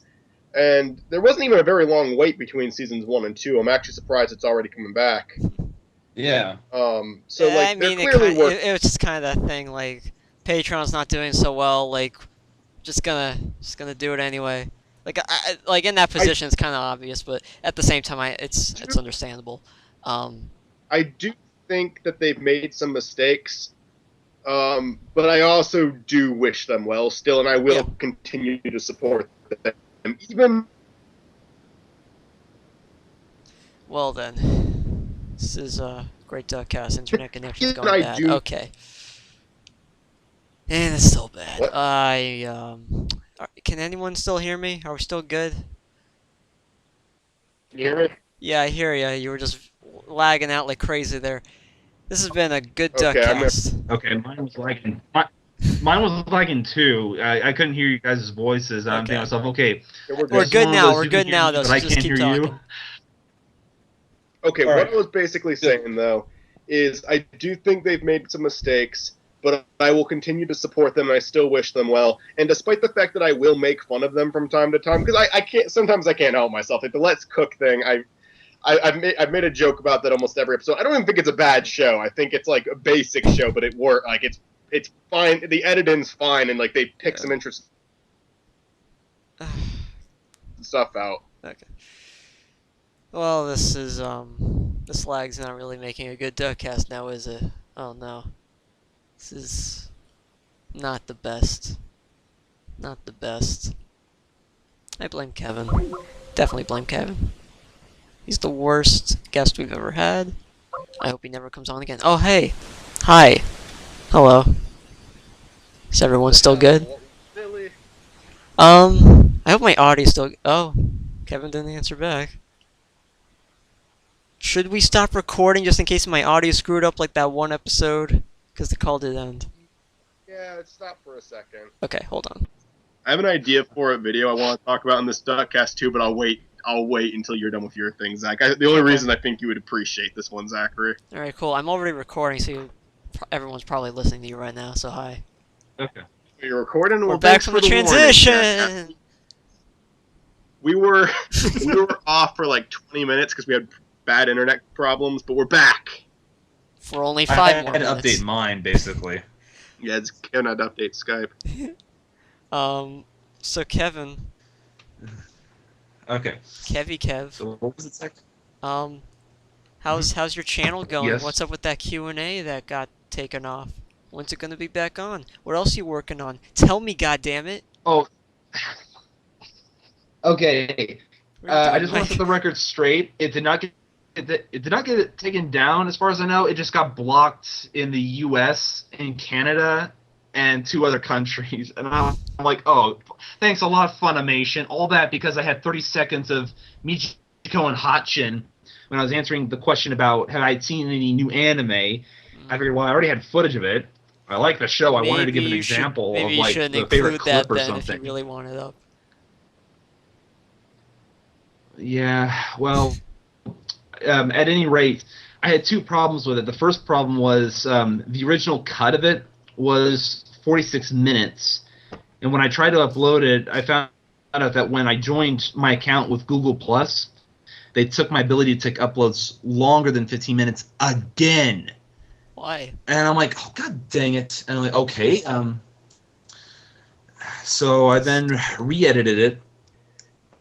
And there wasn't even a very long wait between seasons 1 and 2. I'm actually surprised it's already coming back. Yeah. So yeah, like I mean, they're clearly working. it was just kind of that thing. Like Patreon's not doing so well. Like, just gonna do it anyway. Like like in that position, it's kind of obvious, but at the same time, it's understandable. I do think that they've made some mistakes, but I also do wish them well still, and I will continue to support them. Even well then, this is great DuckCast. Internet connection's going bad. Okay, and it's still bad. What? Can anyone still hear me? Are we still good? Can you hear me? Yeah, I hear you. You were just lagging out like crazy there. This has been a good Okay, DuckCast. Okay, mine was lagging too. I couldn't hear you guys' voices. I'm thinking to myself, okay, We're good now. We're good now, though. but So I just can't keep hear talking. you. Okay, All what right. I was basically saying, though, is I do think they've made some mistakes, but I will continue to support them, and I still wish them well. And despite the fact that I will make fun of them from time to time, because I can't, sometimes I can't help myself. Like the Let's Cook thing, I've made a joke about that almost every episode. I don't even think it's a bad show. I think it's like a basic show, but it worked. Like it's fine. The editing's fine, and like they pick some interesting stuff out. Okay. Well, this lag's not really making a good DuckCast now, is it? Oh no. This is not the best. Not the best. I blame Kevin. Definitely blame Kevin. He's the worst guest we've ever had. I hope he never comes on again. Oh, hey. Hi. Hello. Is everyone still good? Really? I hope my audio's still... Oh, Kevin didn't answer back. Should we stop recording just in case my audio screwed up like that one episode? Because the call did end. Yeah, stop for a second. Okay, hold on. I have an idea for a video I want to talk about in this DuckCast too, but I'll wait until you're done with your thing, Zach. The only reason I think you would appreciate this one, Zachary. Alright, cool. I'm already recording, so everyone's probably listening to you right now, so hi. Okay. You're recording. And We're back from the transition! We were off for like 20 minutes because we had bad internet problems, but we're back. For only I 5 had more to minutes. update mine, basically. Yeah, it's Kevin had to update Skype. So Kevin, Okay. Kev, So what was it, Zach? how's your channel going? Yes. What's up with that Q&A that got taken off? When's it gonna be back on? What else you working on? Tell me, goddammit. Oh. Okay. What are you I doing, just want to Mike? set the record straight. It did not get it did not get it taken down, as far as I know. It just got blocked in the U.S. and Canada and 2 other countries. And I'm like, oh, thanks a lot, Funimation. All that because I had 30 seconds of Michiko and Hatchin when I was answering the question about had I seen any new anime. I figured, well, I already had footage of it. I like the show. I wanted to give an example of like the favorite clip or something. If you really want it up. Yeah, well, at any rate, I had 2 problems with it. The first problem was the original cut of it was 46 minutes. And when I tried to upload it, I found out that when I joined my account with Google+, they took my ability to take uploads longer than 15 minutes again. Why? And I'm like, oh, god dang it. And I'm like, okay. So I then re-edited it.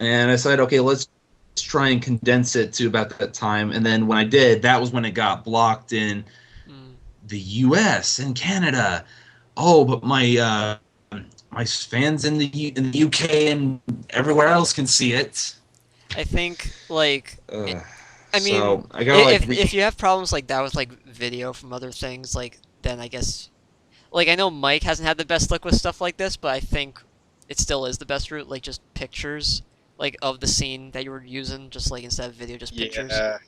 And I said, okay, let's try and condense it to about that time. And then when I did, that was when it got blocked in the U.S. and Canada. Oh, but my fans in the UK and everywhere else can see it. I think like I mean, so I gotta, if you have problems like that with like video from other things, like then I guess like I know Mike hasn't had the best luck with stuff like this, but I think it still is the best route. Like just pictures like of the scene that you were using, just like instead of video, just pictures. Yeah.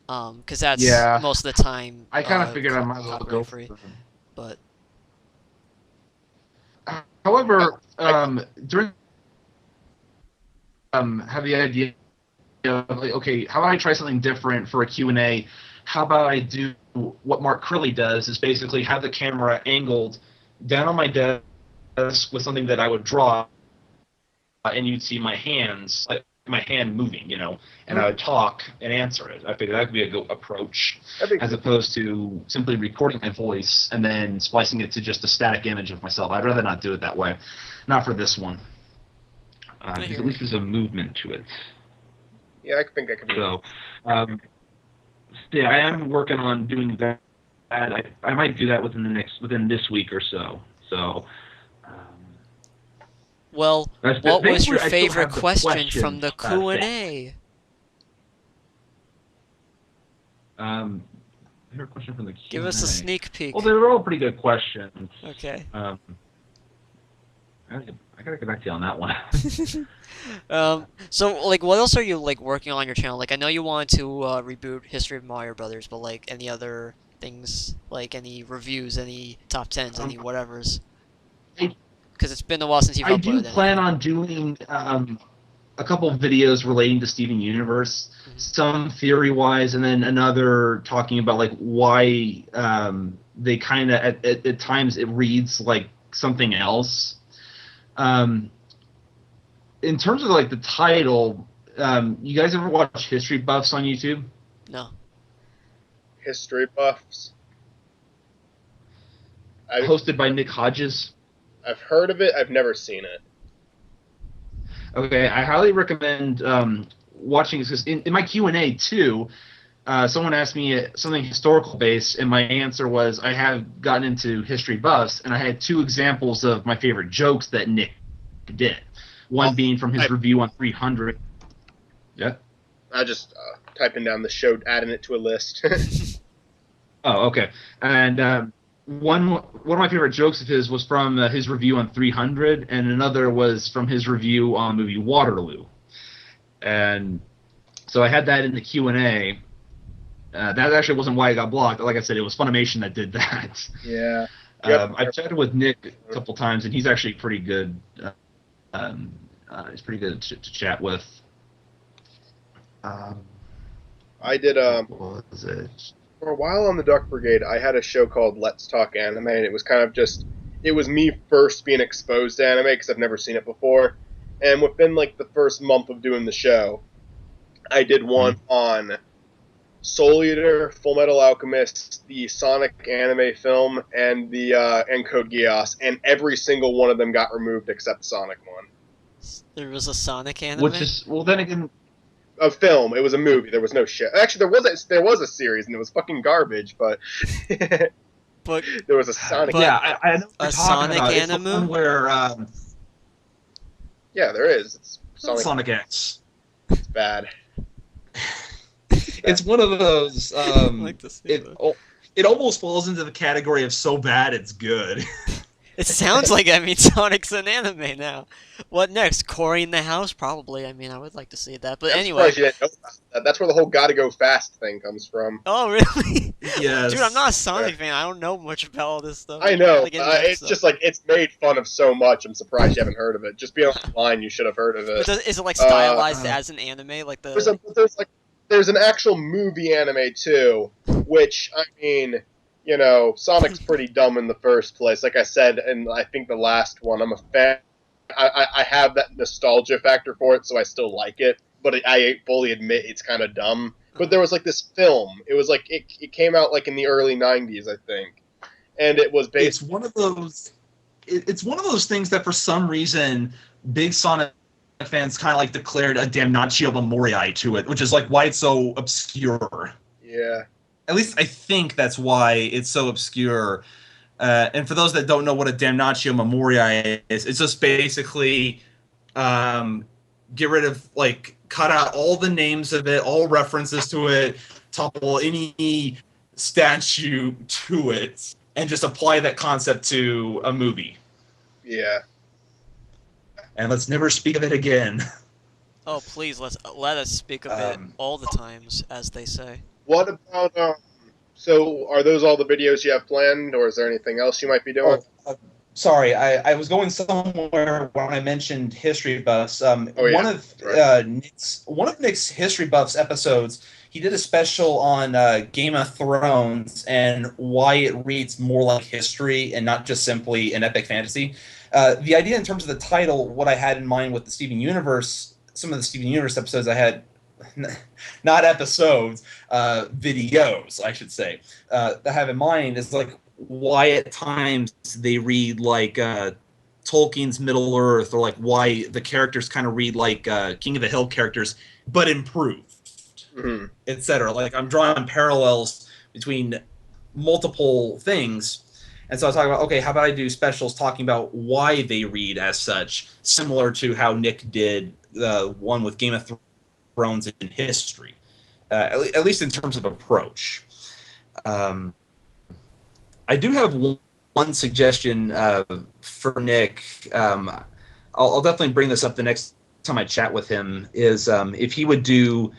Because that's most of the time. I kind of figured I might as well go free, but. However, during have the idea of like, okay, how about I try something different for a Q&A? How about I do what Mark Crilly does, is basically have the camera angled down on my desk with something that I would draw, and you'd see my hands, like my hand moving, you know, and I would talk and answer it. I figured that could be a good approach, as opposed to simply recording my voice and then splicing it to just a static image of myself. I'd rather not do it that way. Not for this one. Because at least there's a movement to it. Yeah, I think I could do so, yeah, I am working on doing that. I might do that within this week or so. So. Well, what was your favorite question from the Q&A? Favorite question from the Q&A. Give us a sneak peek. Well, they were all pretty good questions. Okay. I gotta get back to you on that one. So, like, what else are you, like, working on your channel? Like, I know you want to reboot History of Mario Brothers, but, like, any other things? Like, any reviews, any top 10s, any whatevers? Because it's been a while since you've uploaded anything. I do plan on doing a couple of videos relating to Steven Universe, some theory-wise, and then another talking about, like, why they kind of, at times, it reads like something else. In terms of like the title, you guys ever watch History Buffs on YouTube? No. History Buffs? Hosted by Nick Hodges. I've heard of it. I've never seen it. Okay, I highly recommend watching this, because in my Q&A too, someone asked me something historical based, and my answer was I have gotten into History Buffs, and I had 2 examples of my favorite jokes that Nick did. One being from his review on 300. Yeah? I just typing down the show, adding it to a list. Oh, okay. And one of my favorite jokes of his was from his review on 300, and another was from his review on the movie Waterloo. And so I had that in the Q&A. That actually wasn't why it got blocked. Like I said, it was Funimation that did that. Yeah. I chatted with Nick a couple times, and he's actually pretty good. He's pretty good to chat with. I did. What was it? For a while on the Duck Brigade, I had a show called Let's Talk Anime, and it was kind of just, it was me first being exposed to anime because I've never seen it before. And within like the first month of doing the show, I did one on Soul Eater, Full Metal Alchemist, the Sonic anime film, and the and Code Geass, and every single one of them got removed except the Sonic one. There was a Sonic anime? Which is, well, then again, a film. It was a movie. There was no show. Actually, there was a series, and it was fucking garbage. But but there was a Sonic. Yeah, I know a Sonic anime. It's the one where yeah, there is. It's Sonic X. It's bad. It's one of those. I'd like to see It that. it almost falls into the category of so bad it's good. It sounds like, I mean, Sonic's an anime now. What next? Cory in the House? Probably. I mean, I would like to see that. But I'm anyway. surprised you didn't know about that. That's where the whole "gotta go fast" thing comes from. Oh, really? Yes. Dude, I'm not a Sonic fan. I don't know much about all this stuff. I know. Like, in-depth It's stuff. just like it's made fun of so much. I'm surprised you haven't heard of it. Just being online, you should have heard of But it. is it like stylized as an anime? Like the. There's an actual movie anime too, which I mean, you know, Sonic's pretty dumb in the first place. Like I said, and I think the last one, I'm a fan. I have that nostalgia factor for it, so I still like it. But I fully admit it's kind of dumb. But there was like this film. It was like it came out like in the early '90s, I think, and it was based. It's one of those. It's one of those things that for some reason big Sonic fans kind of like declared a damnatio memoriae to it, which is like why it's so obscure. Yeah. At least I think that's why it's so obscure. And for those that don't know what a damnatio memoriae is, it's just basically get rid of, like, cut out all the names of it, all references to it, topple any statue to it, and just apply that concept to a movie. Yeah. And let's never speak of it again. Oh, please, let us speak of it all the times, as they say. What about so are those all the videos you have planned, or is there anything else you might be doing? Sorry, I was going somewhere when I mentioned History Buffs. One of Nick's History Buffs episodes, he did a special on Game of Thrones and why it reads more like history and not just simply an epic fantasy. The idea in terms of the title, what I had in mind with the Steven Universe, some of the Steven Universe episodes I had, not episodes, videos, I should say, that I have in mind is like why at times they read like Tolkien's Middle Earth, or like why the characters kind of read like King of the Hill characters, but improved, etc. Like I'm drawing parallels between multiple things. And so I was talking about, okay, how about I do specials talking about why they read as such, similar to how Nick did the one with Game of Thrones in history, at least in terms of approach. I do have one suggestion for Nick. I'll definitely bring this up the next time I chat with him, is if he would do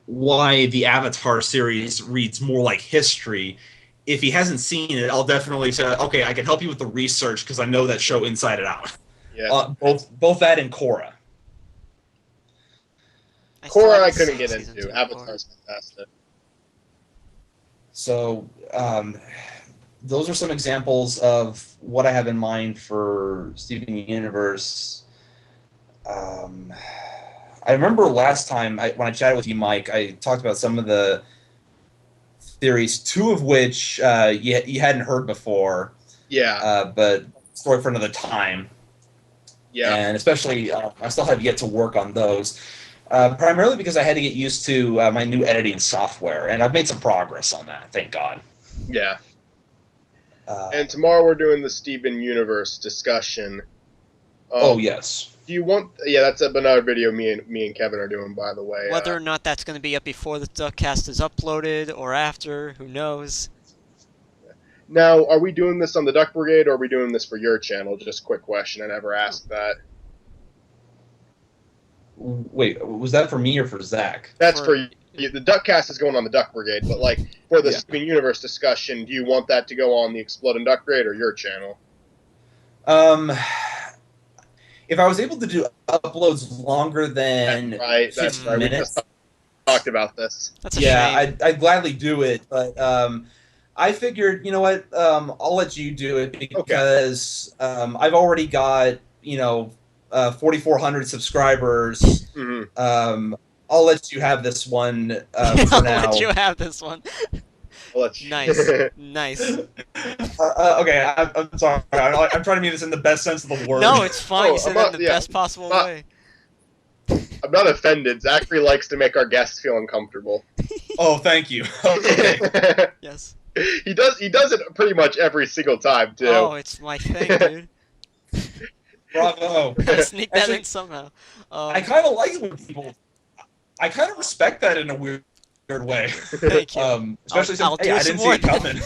why the Avatar series reads more like history. If he hasn't seen it, I'll definitely say, okay, I can help you with the research because I know that show inside and out. Yeah. Both that and Korra. Korra I couldn't get into. Avatar's fantastic. So those are some examples of what I have in mind for Steven Universe. I remember last time when I chatted with you, Mike, I talked about some of the theories, two of which you hadn't heard before. Yeah. But story for another time. Yeah. And especially, I still have yet to work on those. Primarily because I had to get used to my new editing software, and I've made some progress on that, thank God. Yeah. And tomorrow we're doing the Steven Universe discussion. Oh, yes. Do you want? Yeah, that's another video me and Kevin are doing, by the way. Whether or not that's going to be up before the DuckCast is uploaded or after, who knows? Now, are we doing this on the Duck Brigade, or are we doing this for your channel? Just a quick question. I never asked that. Wait, was that for me or for Zach? That's for you. The DuckCast is going on the Duck Brigade, but like for the Steven Universe discussion, do you want that to go on the Exploding Duck Brigade or your channel? If I was able to do uploads longer than that's right. We just talked about this. That's a shame. I'd gladly do it, but I figured, you know what, I'll let you do it because I've already got 4,400 subscribers. Mm-hmm. I'll let you have this one for now. I'll let you have this one. Nice. Nice. Okay, I'm sorry. I'm trying to mean this in the best sense of the word. No, it's fine. You said it in the best possible way. I'm not offended. Zachary likes to make our guests feel uncomfortable. Oh, thank you. Okay. Yes. He does it pretty much every single time, too. Oh, it's my thing, dude. Bravo. I sneak that in somehow. I kind of like it when people... I kind of respect that in a weird weird way. Thank you. Especially I'll since do I some didn't see more it coming.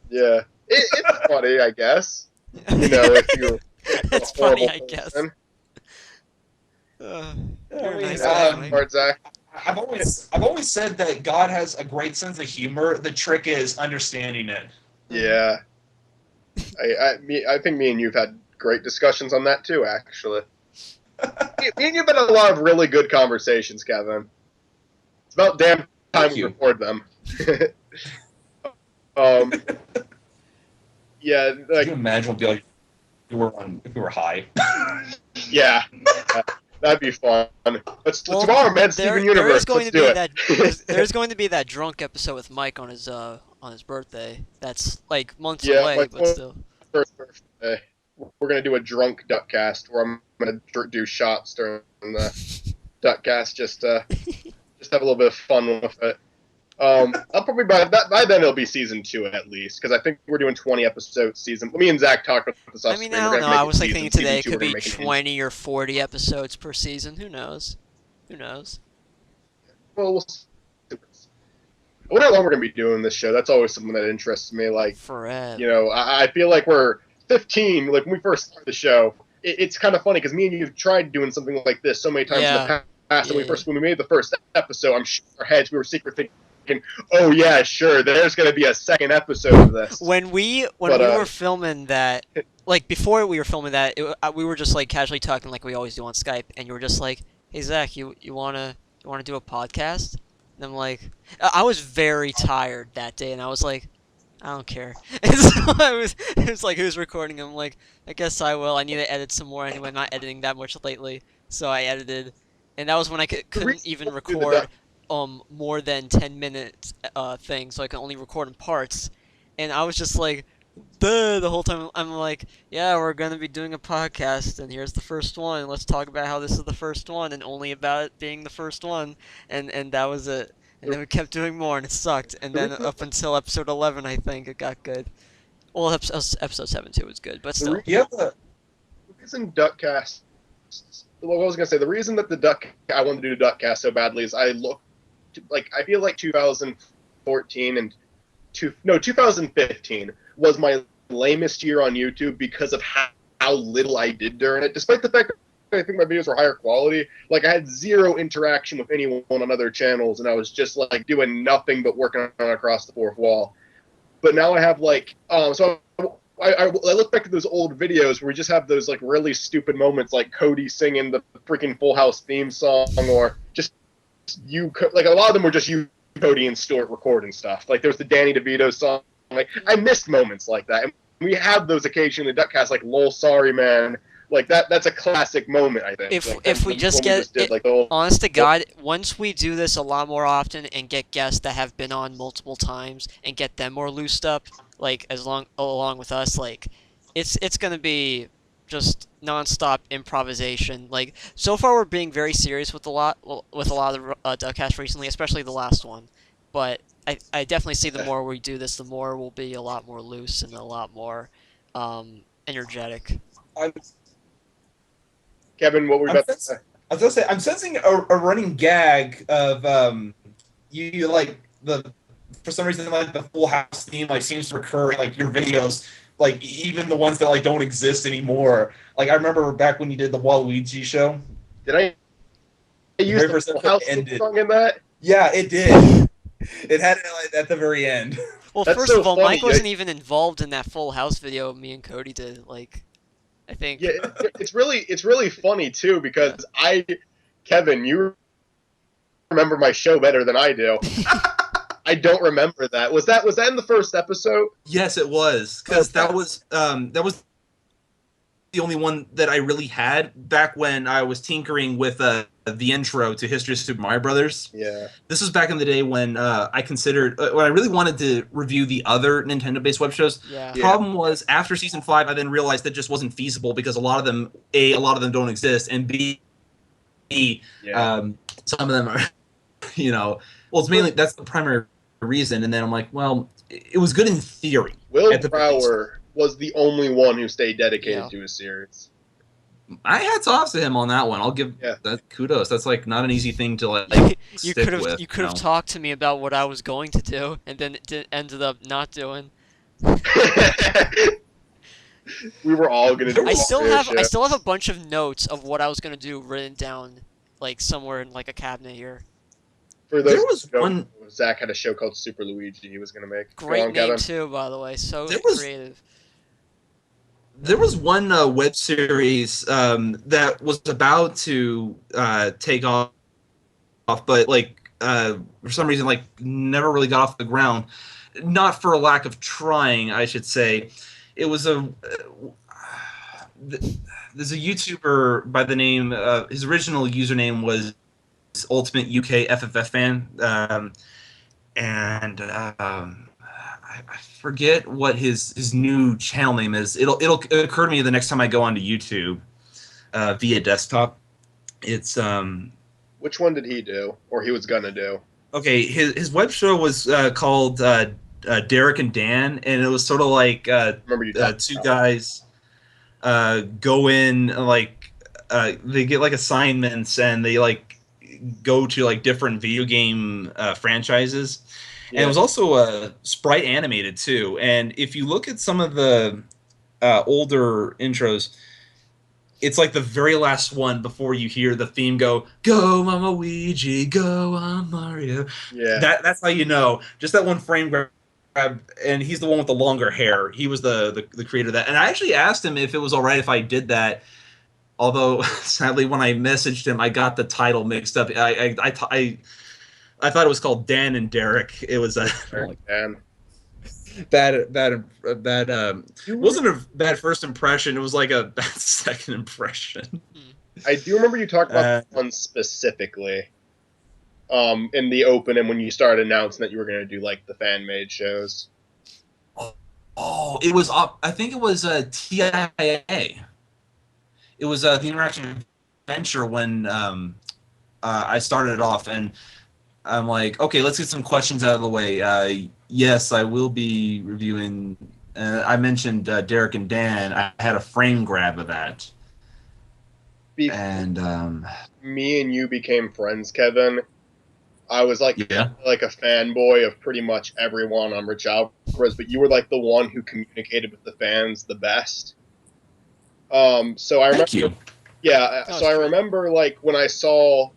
Yeah, it's funny, I guess. You know, if you're It's a horrible funny, I guess. person. You're a nice Yeah, guy, Mike. smart Zach. I've always said that God has a great sense of humor. The trick is understanding it. Yeah, I think me and you've had great discussions on that too. Actually, me and you've had a lot of really good conversations, Kevin. It's about damn time Thank we you. record them. Yeah, Could like you imagine what it'd be like if we were high? yeah, that'd be fun. Well, Tomorrow, man, Steven there Universe. is going Let's to do be it. there's going to be that drunk episode with Mike on his birthday. That's like months Yeah, away, my but still. first birthday. We're gonna do a drunk DuckCast where I'm gonna do shots during the DuckCast just have a little bit of fun with it. I'll probably by then it'll be season 2 at least because I think we're doing 20 episodes season. Me and Zach talked about this off I mean, screen. I We're don't know. gonna make I it was like season- thinking season today it 2, could we're gonna be make it 20 or 40 episodes per season. Who knows? Who knows? Well, we'll see. I wonder how long we're gonna be doing this show. That's always something that interests me. Like, Forever. you know, I feel like we're 15. Like when we first started the show, it's kind of funny because me and you have tried doing something like this so many times in Yeah. the past. Yeah, When we made the first episode, I'm sure our heads we were secretly thinking, "Oh yeah, sure, there's gonna be a second episode of this." When we But, were filming that, like before we were filming that, we were just like casually talking like we always do on Skype, and you were just like, "Hey Zach, you wanna do a podcast?" And I'm like, I was very tired that day, and I was like, I don't care. And so it was like, who's recording? I'm like, I guess I will. I need to edit some more anyway. I'm not editing that much lately, so I edited, and that was when I couldn't even record more than 10 minutes thing, so I can only record in parts, and I was just like, duh, the whole time. I'm like, yeah, we're gonna be doing a podcast, and here's the first one. Let's talk about how this is the first one, and only about it being the first one, and that was it. And then we kept doing more, and it sucked. And then up until episode 11, I think it got good. Well, episode 7 too was good, but still. Yeah. The reason DuckCast. Well, I was gonna say the reason that I wanted to do DuckCast so badly is I feel like 2014 and 2015 was my lamest year on YouTube because of how little I did during it. Despite the fact that I think my videos were higher quality, like I had zero interaction with anyone on other channels, and I was just like doing nothing but working on across the fourth wall. But now I have like so. I look back at those old videos where we just have those like really stupid moments, like Cody singing the freaking Full House theme song, or just like a lot of them were just you, Cody, and Stuart recording stuff. Like there was the Danny DeVito song. Like I missed moments like that, and we have those occasionally in the DuckCast, like "Lol, sorry man." Like that's a classic moment, I think. If we just get honest to God, once we do this a lot more often and get guests that have been on multiple times and get them more loosed up, like along with us, like it's gonna be just nonstop improvisation. Like so far, we're being very serious with a lot of DuckCast recently, especially the last one. But I definitely see the more we do this, the more we'll be a lot more loose and a lot more energetic. Kevin, what were you about to say? I was gonna say I'm sensing a running gag of you like for some reason like the Full House theme like seems to recur in like your videos, like even the ones that like don't exist anymore. Like I remember back when you did the Waluigi show. Did I use the Full House song in that? Yeah, it did. It had it like, at the very end. Well, That's first so of all, funny. Mike wasn't even involved in that Full House video me and Cody did. Like, I think. Yeah, it's really funny too because Kevin, you remember my show better than I do. I don't remember that. Was that in the first episode? Yes, it was because that was the only one that I really had back when I was tinkering with the intro to History of Super Mario Brothers. Yeah. This was back in the day when I considered when I really wanted to review the other Nintendo-based web shows. Yeah. The problem was after season 5, I then realized that just wasn't feasible because a lot of them don't exist, and B, some of them are, well, it's mainly that's the primary reason. And then I'm like, well, it was good in theory. Will Brower was the only one who stayed dedicated to his series. I hats off to him on that one. I'll give that kudos. That's like not an easy thing to like you stick could have with. you could have talked to me about what I was going to do, and then ended up not doing. We were all gonna do. I still have a bunch of notes of what I was gonna do written down, like somewhere in like a cabinet here. For those There was one. Zach had a show called Super Luigi he was gonna make. Great name too, by the way. So creative. There was one web series that was about to take off, but like for some reason, like never really got off the ground. Not for a lack of trying, I should say. It was there's a YouTuber by the name. His original username was Ultimate UK FFF fan, and I forget what his new channel name is. It'll occur to me the next time I go onto YouTube via desktop. It's Which one did he do, or he was gonna do? Okay, his web show was called Derek and Dan, and it was sort of like two guys go in like they get like assignments and they like go to like different video game franchises. And it was also sprite animated too. And if you look at some of the older intros, it's like the very last one before you hear the theme go Mama Luigi, go on Mario. Yeah. That's how you know. Just that one frame grab, and he's the one with the longer hair. He was the creator of that. And I actually asked him if it was all right if I did that. Although sadly, when I messaged him, I got the title mixed up. I thought it was called Dan and Derek. It was Dan. bad. It wasn't a bad first impression. It was like a bad second impression. I do remember you talked about this one specifically, in the open and when you started announcing that you were going to do like the fan made shows. Oh, it was. I think it was TIA. It was the Interaction Adventure when I started it off, and I'm like, okay, let's get some questions out of the way. Yes, I will be reviewing. I mentioned Derek and Dan. I had a frame grab of that. And me and you became friends, Kevin. I was like a fanboy of pretty much everyone on Rich Alvarez, but you were like the one who communicated with the fans the best. So I remember. Thank you. Yeah, so I remember like when I saw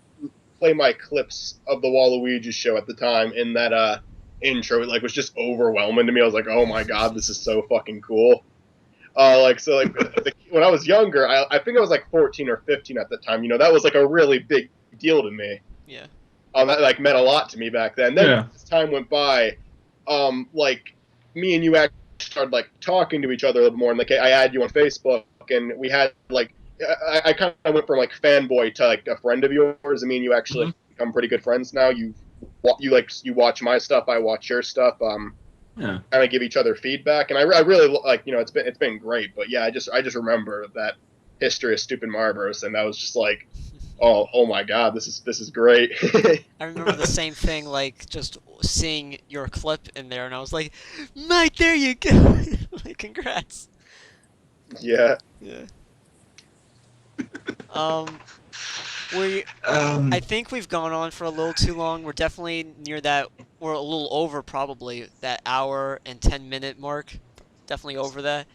play my clips of the Waluigi show at the time in that intro, it like was just overwhelming to me. I was like, oh my god, this is so fucking cool. When I was younger, I think I was like 14 or 15 at the time. You know, that was like a really big deal to me. Yeah. That like meant a lot to me back then. Then as time went by, like me and you actually started like talking to each other a little more. And like I added you on Facebook, and we had like I kind of went from like fanboy to like a friend of yours. I mean, you actually become pretty good friends now. You watch my stuff, I watch your stuff. Kind of give each other feedback, and I really like, you know, it's been great. But yeah, I just remember that history of Stupid Marlboros, and I was just like, oh my god, this is great. I remember the same thing, like just seeing your clip in there, and I was like, Mike, there you go. Like, congrats. Yeah. I think we've gone on for a little too long. We're definitely near that. We're a little over probably that hour and 10-minute mark. Definitely over that.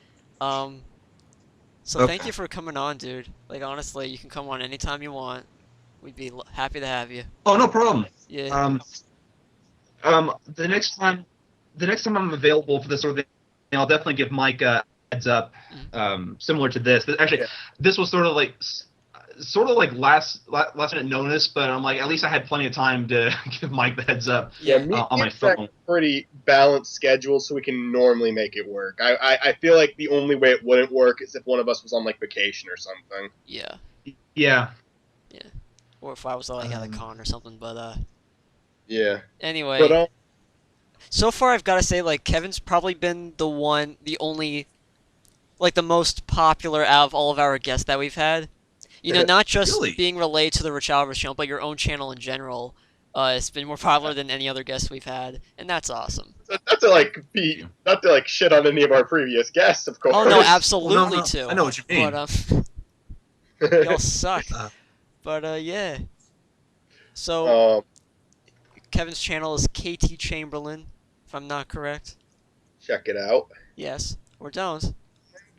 So thank you for coming on, dude. Like, honestly, you can come on anytime you want. We'd be happy to have you. Oh, no problem. Yeah. The next time I'm available for this sort of thing, I'll definitely give Mike a heads up, similar to this. Actually, this was sort of like last minute notice, but I'm like, at least I had plenty of time to give Mike the heads up. On my phone. Pretty balanced schedule, so we can normally make it work. I feel like the only way it wouldn't work is if one of us was on like vacation or something. Yeah. Or if I was like at a con or something, but yeah. Anyway, but, so far I've got to say, like, Kevin's probably been the only, like, the most popular out of all of our guests that we've had. You know, not just being related to the Rich Alvarez channel, but your own channel in general. It's been more popular than any other guests we've had, and that's awesome. Not to like shit on any of our previous guests, of course. Oh no, absolutely too. I know what you mean. But, Y'all suck. But yeah. So Um, Kevin's channel is KT Chamberlain, if I'm not correct. check it out. Yes, or don't.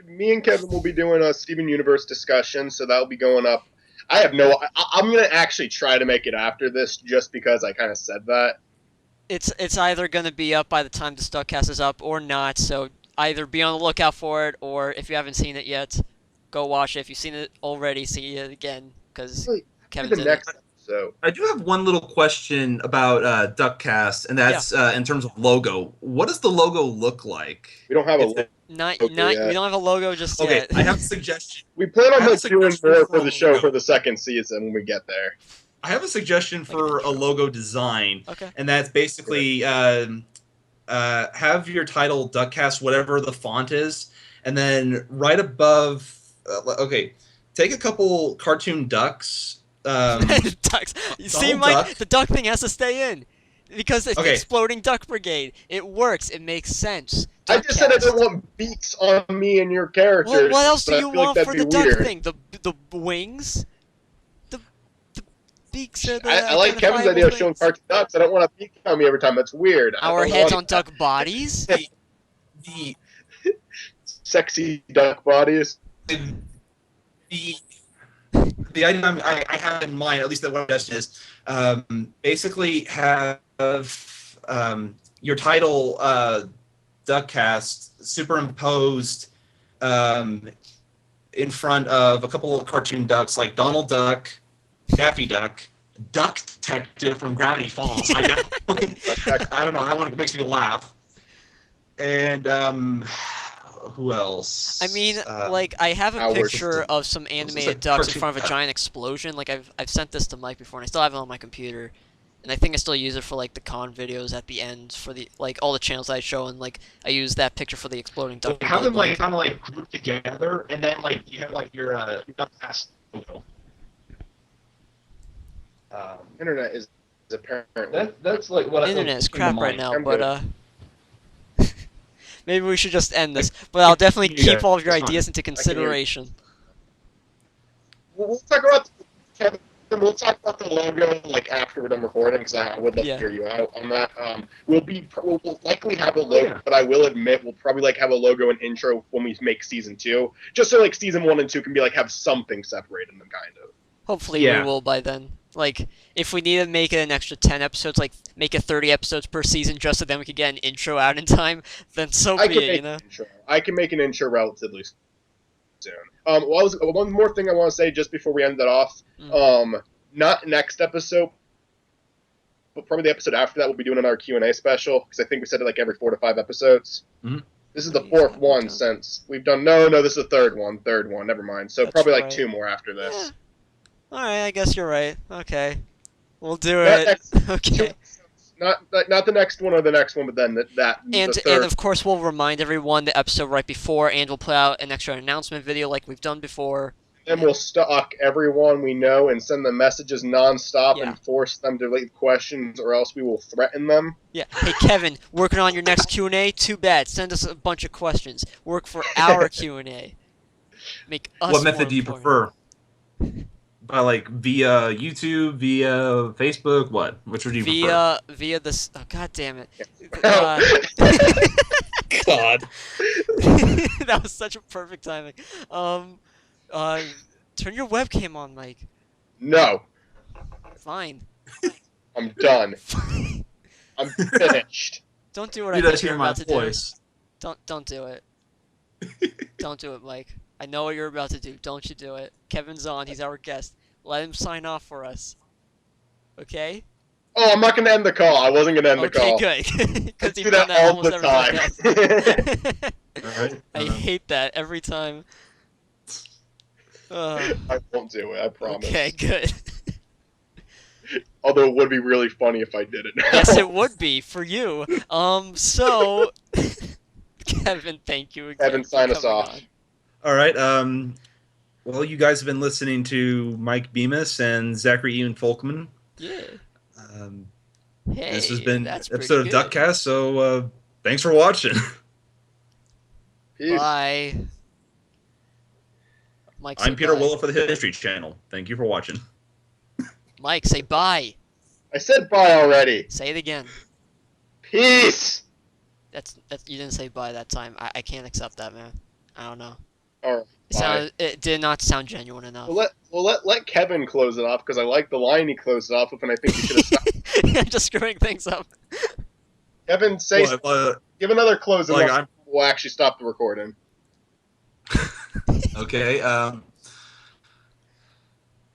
Me and Kevin will be doing a Steven Universe discussion, so that'll be going up. I'm gonna actually try to make it after this, just because I kind of said that. It's either gonna be up by the time the DuckCast is up or not. So either be on the lookout for it, or if you haven't seen it yet, go watch it. If you've seen it already, see it again because Really, Kevin's the in next it. episode. I do have one little question about DuckCast, and that's in terms of logo. What does the logo look like? We don't have a. It's- Not Okay, we don't have a logo just Okay, yet. I have a suggestion. We plan on I have a doing suggestion more for for a the show logo. for the second season when we get there. I have a suggestion for a logo design, Okay. and that's basically have your title DuckCast, whatever the font is, and then right above. Okay, take a couple cartoon ducks. Ducks. You see, Donald Mike, Duck. the duck thing has to stay in because it's the Okay. Exploding Duck Brigade. It works. It makes sense. I just said I DuckCast. don't want beaks on me and your characters. Well, what else do but I you feel like want that'd for be the duck weird. thing? The wings? The beaks are the I like Kevin's idea of showing cartoon ducks. I don't want a beak on me every time. That's weird. I Our don't heads like on duck bodies? The sexy duck bodies. the the item I have in mind, at least the suggestion is, basically have your title DuckCast superimposed in front of a couple of cartoon ducks like Donald Duck, Daffy Duck, Duck Detective from Gravity Falls. I don't know. That one makes me laugh. And who else? I mean, like, I have a Howard picture System. of some This is animated a ducks in cartoon front of a duck. giant explosion. Like, I've sent this to Mike before, and I still have it on my computer. And I think I still use it for, like, the con videos at the end for the, like, all the channels I show, and, like, I use that picture for the Exploding Duck Have Brigade, them like kind of like grouped together, and then like you have like your DuckCast logo. Internet is apparently. That's like what Internet is came to crap right mind. now, I'm but maybe we should just end this. But I'll definitely Yeah, keep all of your it's fine. ideas into hear you. consideration. We'll talk about Kevin. We'll talk about the logo like after we're done recording, because I would love Yeah. to hear you out on that. We'll likely have a logo, yeah. but I will admit we'll probably like have a logo and intro when we make season 2, just so like season 1 and 2 can be like have something separating them, kind of. Hopefully Yeah. we will by then. Like, if we need to make it an extra 10 episodes, like, make it 30 episodes per season just so then we can get an intro out in time, then so I be can it, make you know? an intro. I can make an intro relatively soon. One more thing I want to say just before we end that off. Not next episode, but probably the episode after that, we'll be doing another Q&A special, because I think we said it like every 4 to 5 episodes. Mhm. This is the Yeah, 4th we've one done- since we've done. No, this is the third one. Never mind. So That's probably like right. 2 more after this. Yeah. Alright, I guess you're right. Okay. We'll do That- it. that's 2 Okay. episodes. Not the next one or the next one, but then the And third. of course we'll remind everyone the episode right before, and we'll put out an extra announcement video like we've done before. Then we'll stalk everyone we know and send them messages nonstop Yeah. and force them to leave questions, or else we will threaten them. Yeah. Hey Kevin, working on your next Q&A? Too bad. Send us a bunch of questions. Work for our Q&A. Make us What method more do you important. prefer? By like via YouTube, via Facebook, what? Which would you prefer? Via this. Oh, God damn it. God. That was such a perfect timing. Turn your webcam on, Mike. No, Fine. I'm done. I'm finished. Don't do what You I guys think you're hear my about to voice. do. Don't do it. Don't do it, Mike. I know what you're about to do. Don't you do it. Kevin's on. He's our guest. Let him sign off for us. Okay? Oh, I'm not going to end the call. I wasn't going to end the Okay, call. good. Because I do you've done that that all almost the every time. podcast. All right. I hate that every time. I won't do it, I promise. Okay, good. Although it would be really funny if I did it now. Yes, it would be for you. So, Kevin, thank you again. Kevin, for sign us coming off. on. All right. Well, you guys have been listening to Mike Bemis and Zachary Ian Folkman. Yeah. Hey, This has been that's episode of pretty good. DuckCast, so thanks for watching. Peace. Bye. Mike, say I'm Peter bye. Willow for the History Channel. Thank you for watching. Mike, say bye. I said bye already. Say it again. Peace. That's you didn't say bye that time. I can't accept that, man. I don't know. All right. It did not sound genuine enough. Let Kevin close it off because I like the line he closed it off with, and I think you should have stopped. Just screwing things up. Kevin, give another closing like line. We'll actually stop the recording. Okay.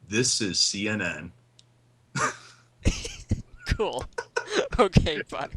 This is CNN. Cool. Okay, bye.